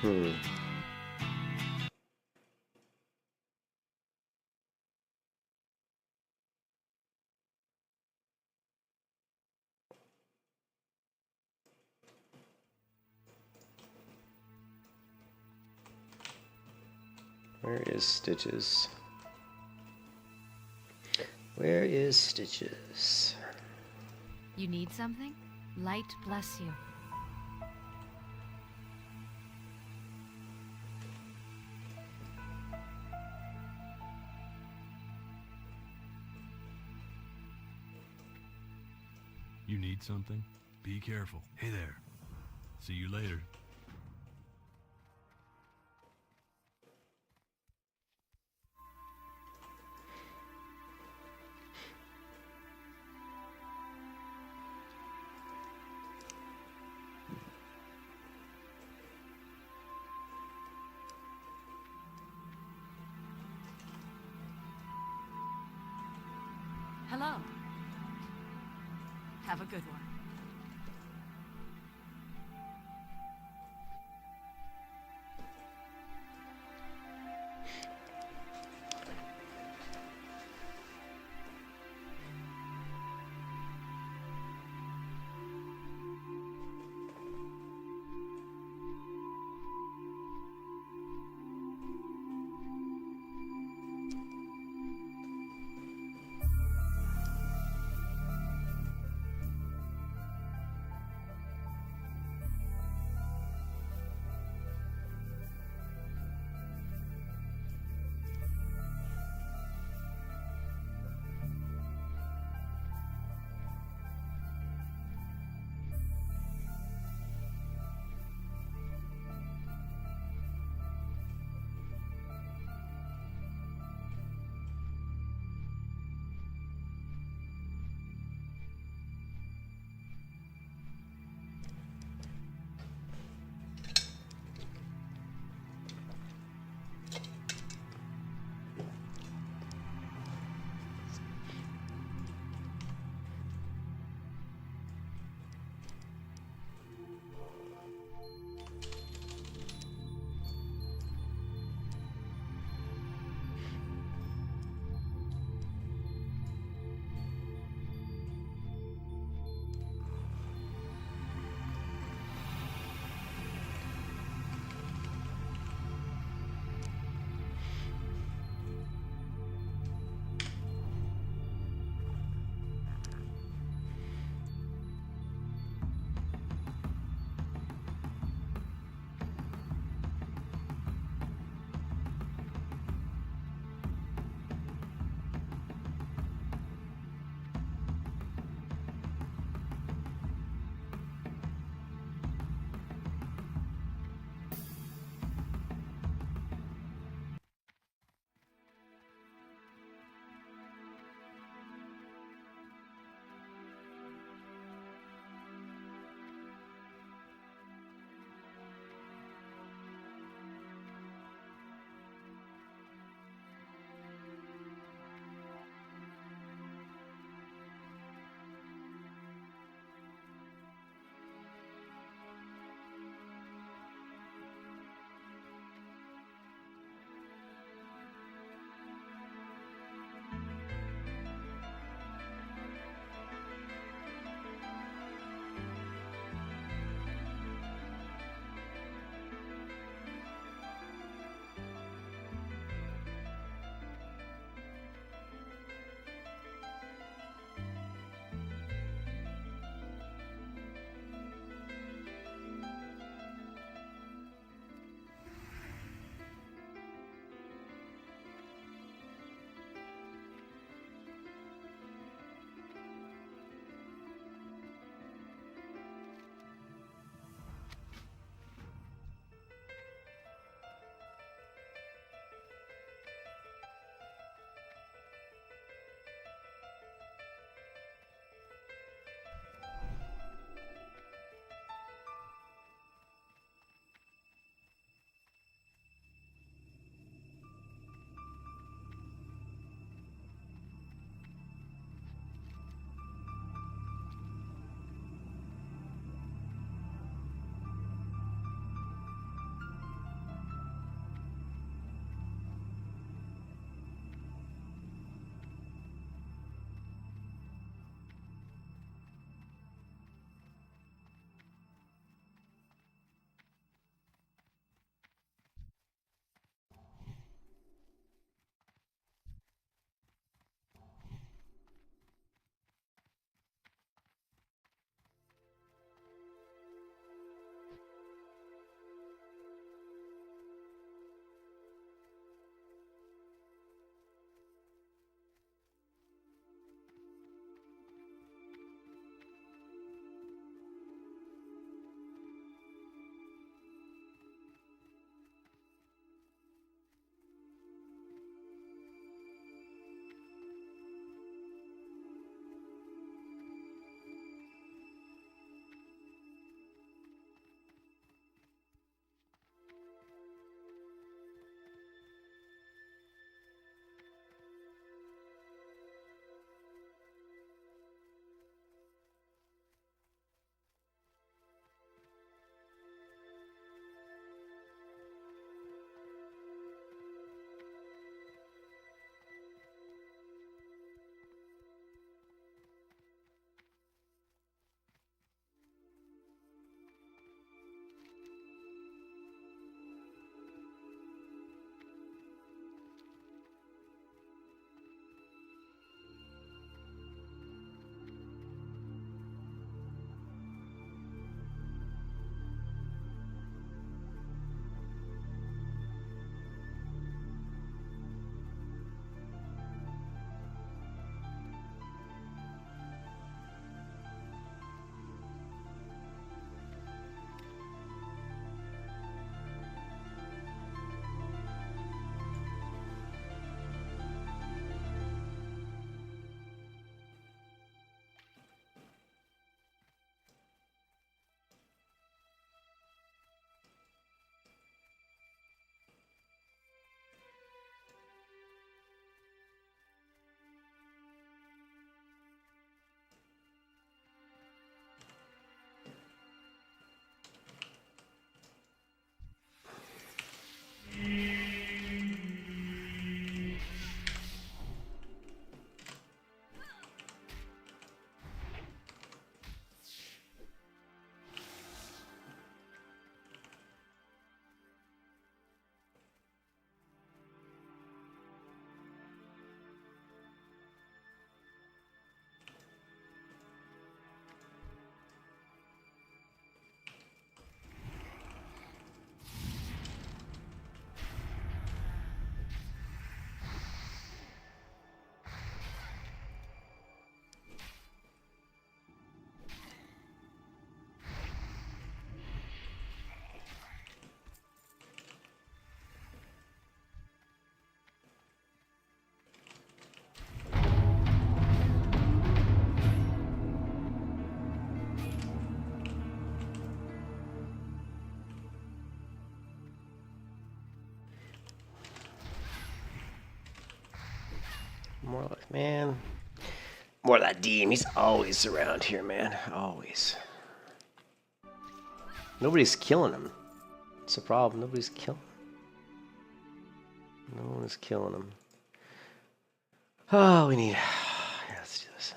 Hmm. Where is Stitches? Where is Stitches? You need something? Light bless you. You need something? Be careful. Hey there. See you later. Hello. Have a good one. More like, man. More of that Deem. He's always around here, man. Always. Nobody's killing him. It's a problem. Nobody's killing him. No one is killing him. Oh, we need... Yeah, let's do this.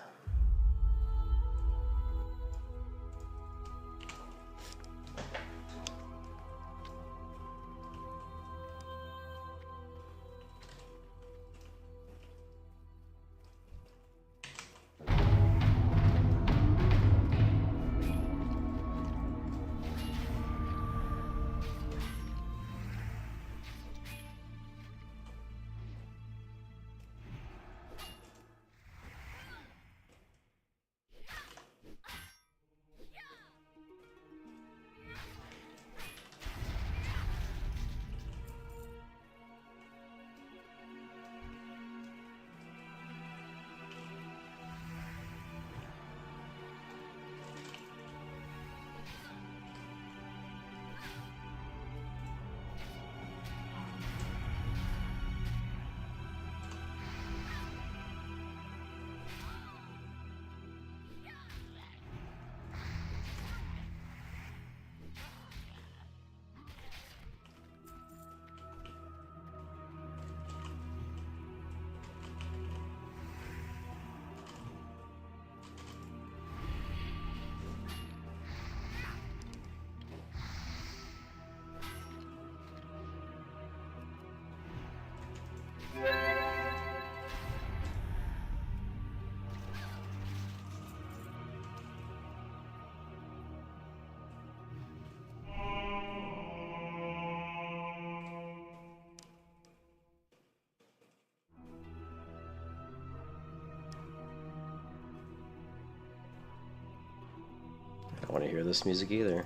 I don't want to hear this music either.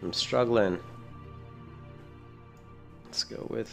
I'm struggling. Let's go with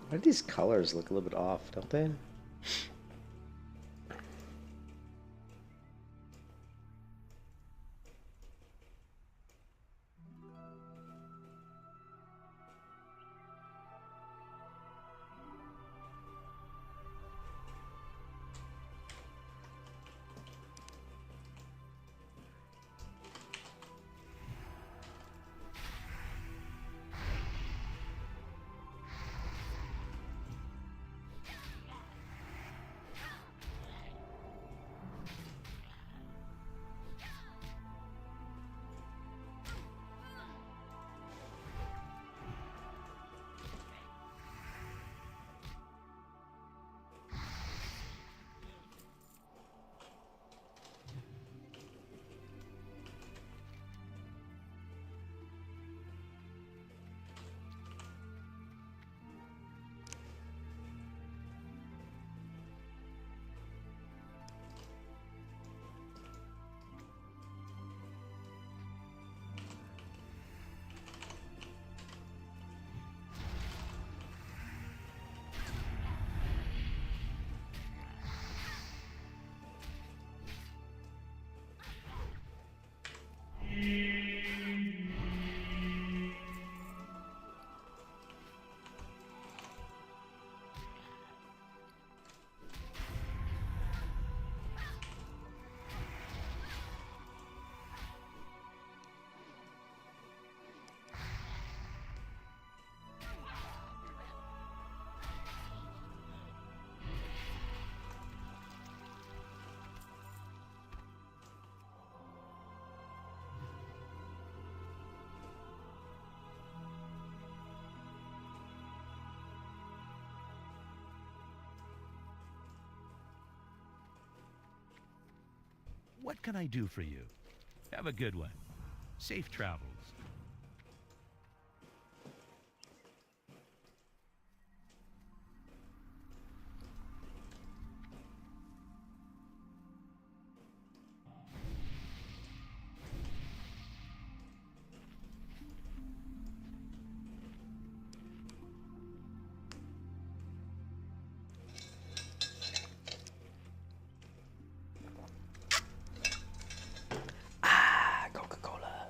why do these colors look a little bit off, don't they? What can I do for you? Have a good one. Safe travels. Ah, Coca-Cola.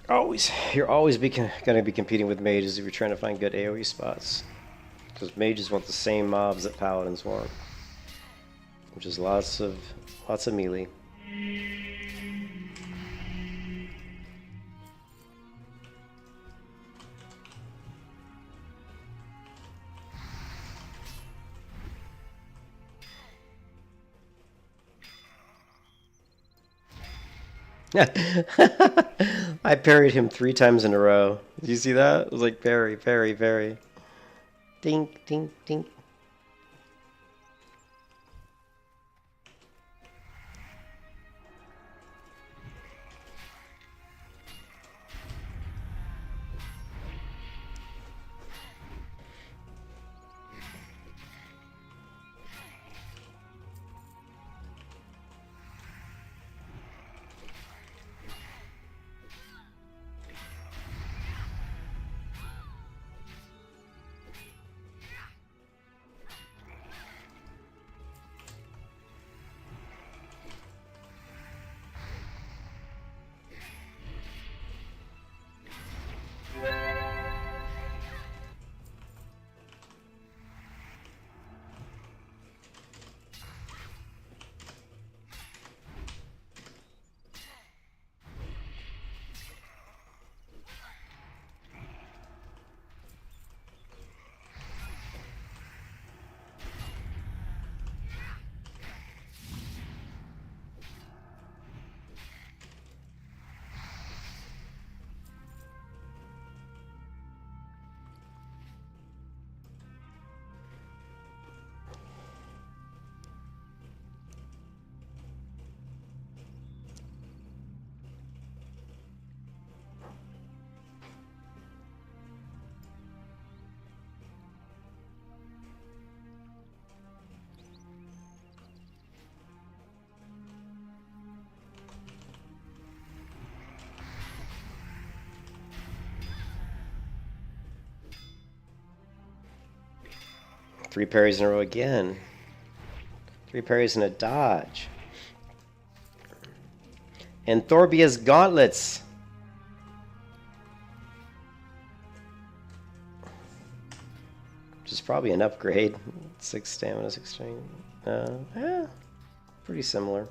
You're always going to be competing with mages if you're trying to find good AoE spots. Because mages want the same mobs that paladins want, which is lots of melee. I parried him 3 times in a row. Did you see that? It was like parry, parry, parry. Dink, dink, dink. Three parries in a row again. 3 parries and a dodge. And Thorbia's gauntlets. Which is probably an upgrade. 6 stamina, 6 strength. Yeah, pretty similar.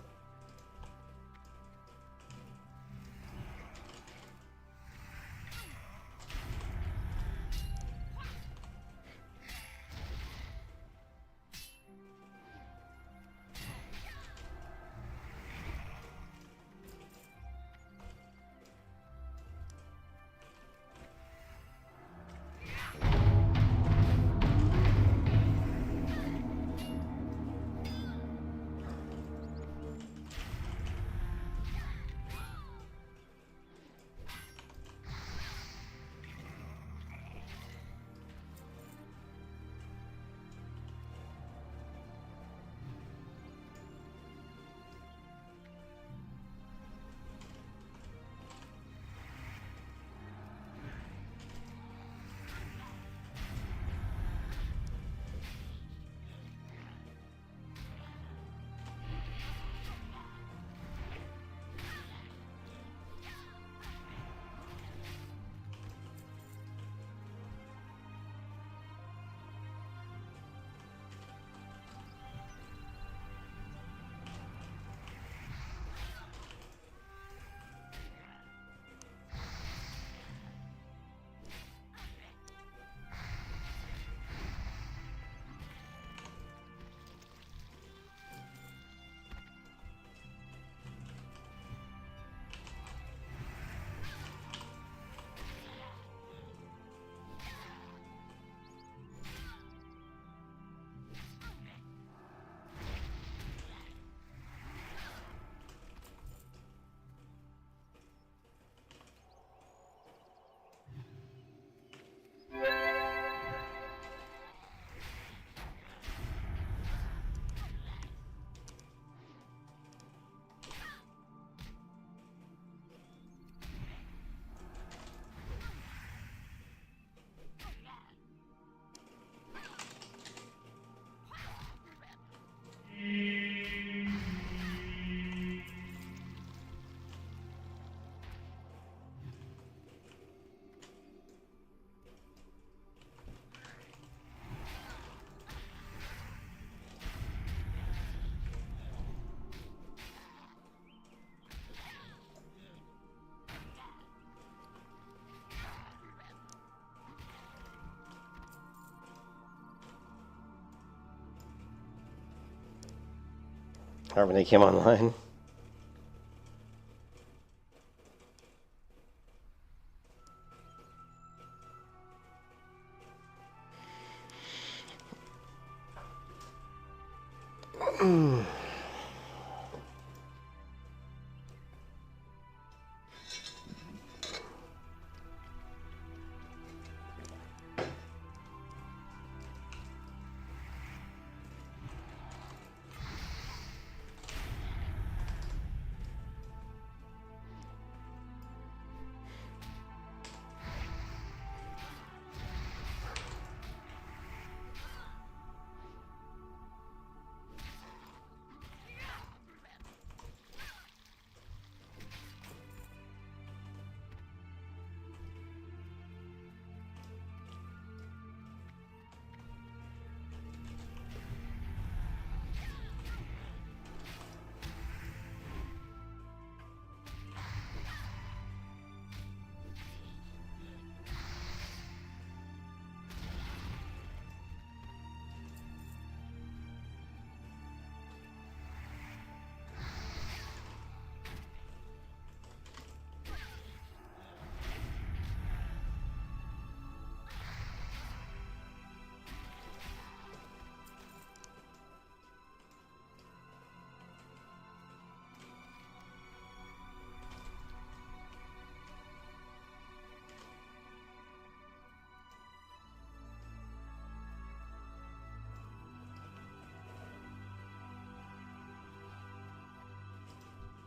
Or when they came online.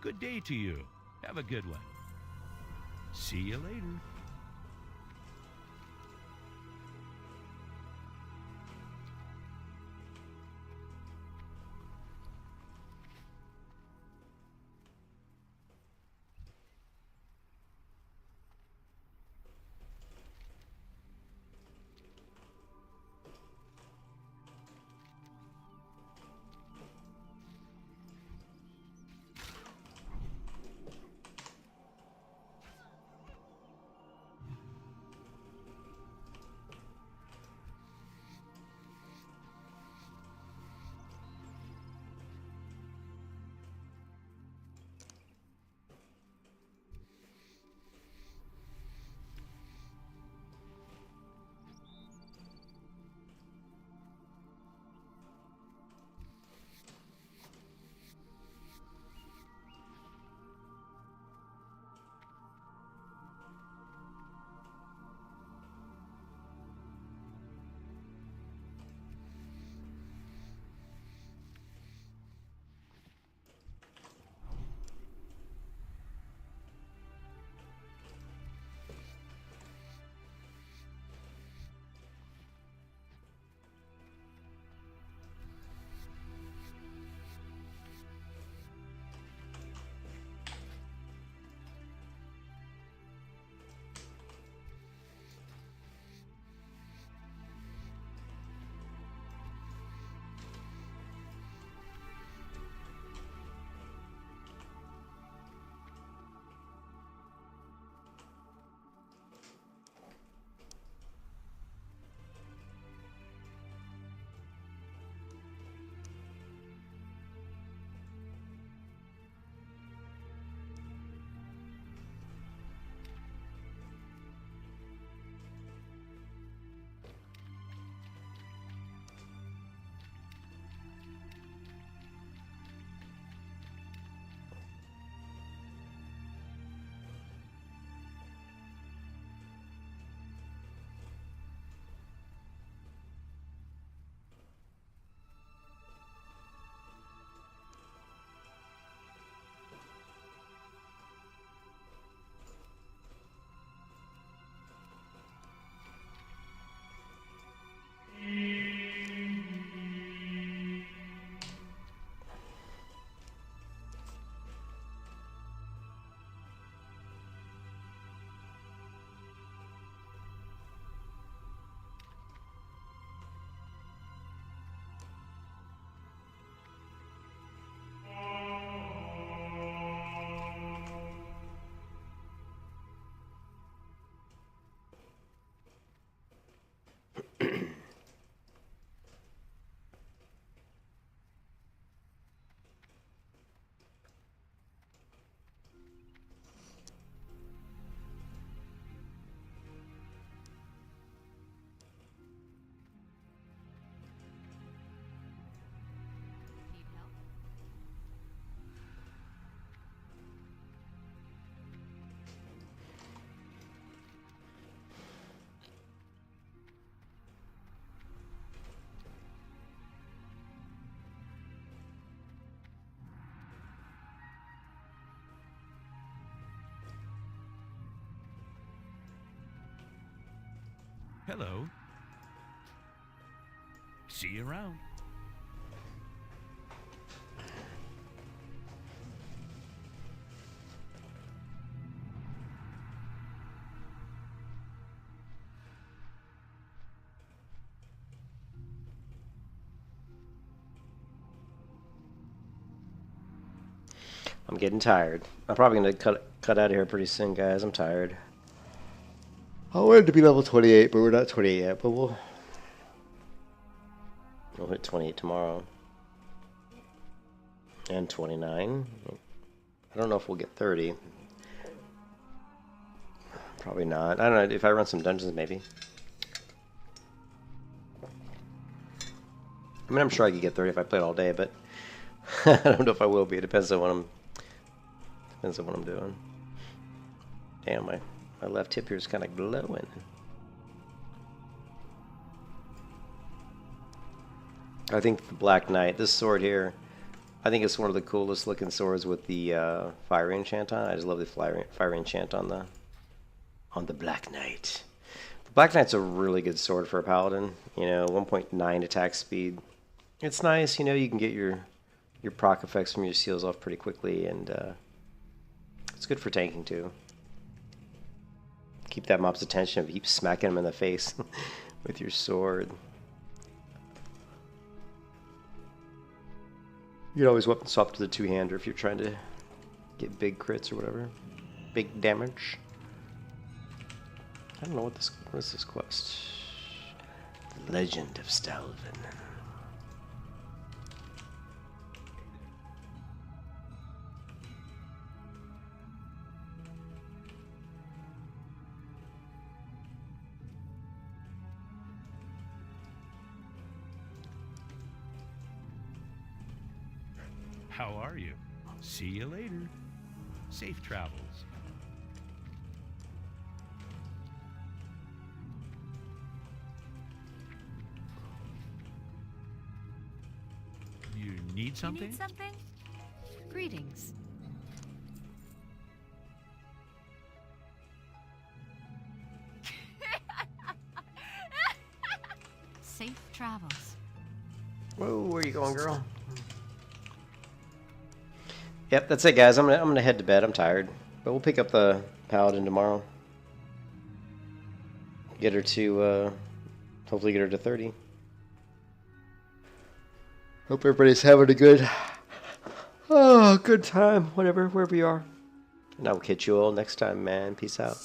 Good day to you. Have a good one. See you later. Hello. See you around. I'm getting tired. I'm probably gonna cut out of here pretty soon, guys. I'm tired. I wanted to be level 28, but we're not 28 yet. But we'll hit 28 tomorrow. And 29. I don't know if we'll get 30. Probably not. I don't know. If I run some dungeons, maybe. I mean, I'm sure I could get 30 if I played all day, but I don't know if I will be. It depends on what I'm doing. Damn, my left hip here is kind of glowing. I think the Black Knight, this sword here, I think it's one of the coolest looking swords with the fire enchant on. I just love the fire enchant on the Black Knight. The Black Knight's a really good sword for a paladin. You know, 1.9 attack speed. It's nice. You know, you can get your proc effects from your seals off pretty quickly, and it's good for tanking too. Keep that mob's attention if you keep smacking him in the face with your sword. You can always weapon swap to the two-hander if you're trying to get big crits or whatever. Big damage. I don't know what is this quest. The Legend of Stalvin. How are you? See you later. Safe travels. You need something? You need something? Greetings. Safe travels. Whoa, where you going, girl? Yep, that's it, guys. I'm gonna head to bed. I'm tired, but we'll pick up the Paladin tomorrow. Get her to, hopefully get her to 30. Hope everybody's having a good time, wherever you are. And I will catch you all next time, man. Peace out.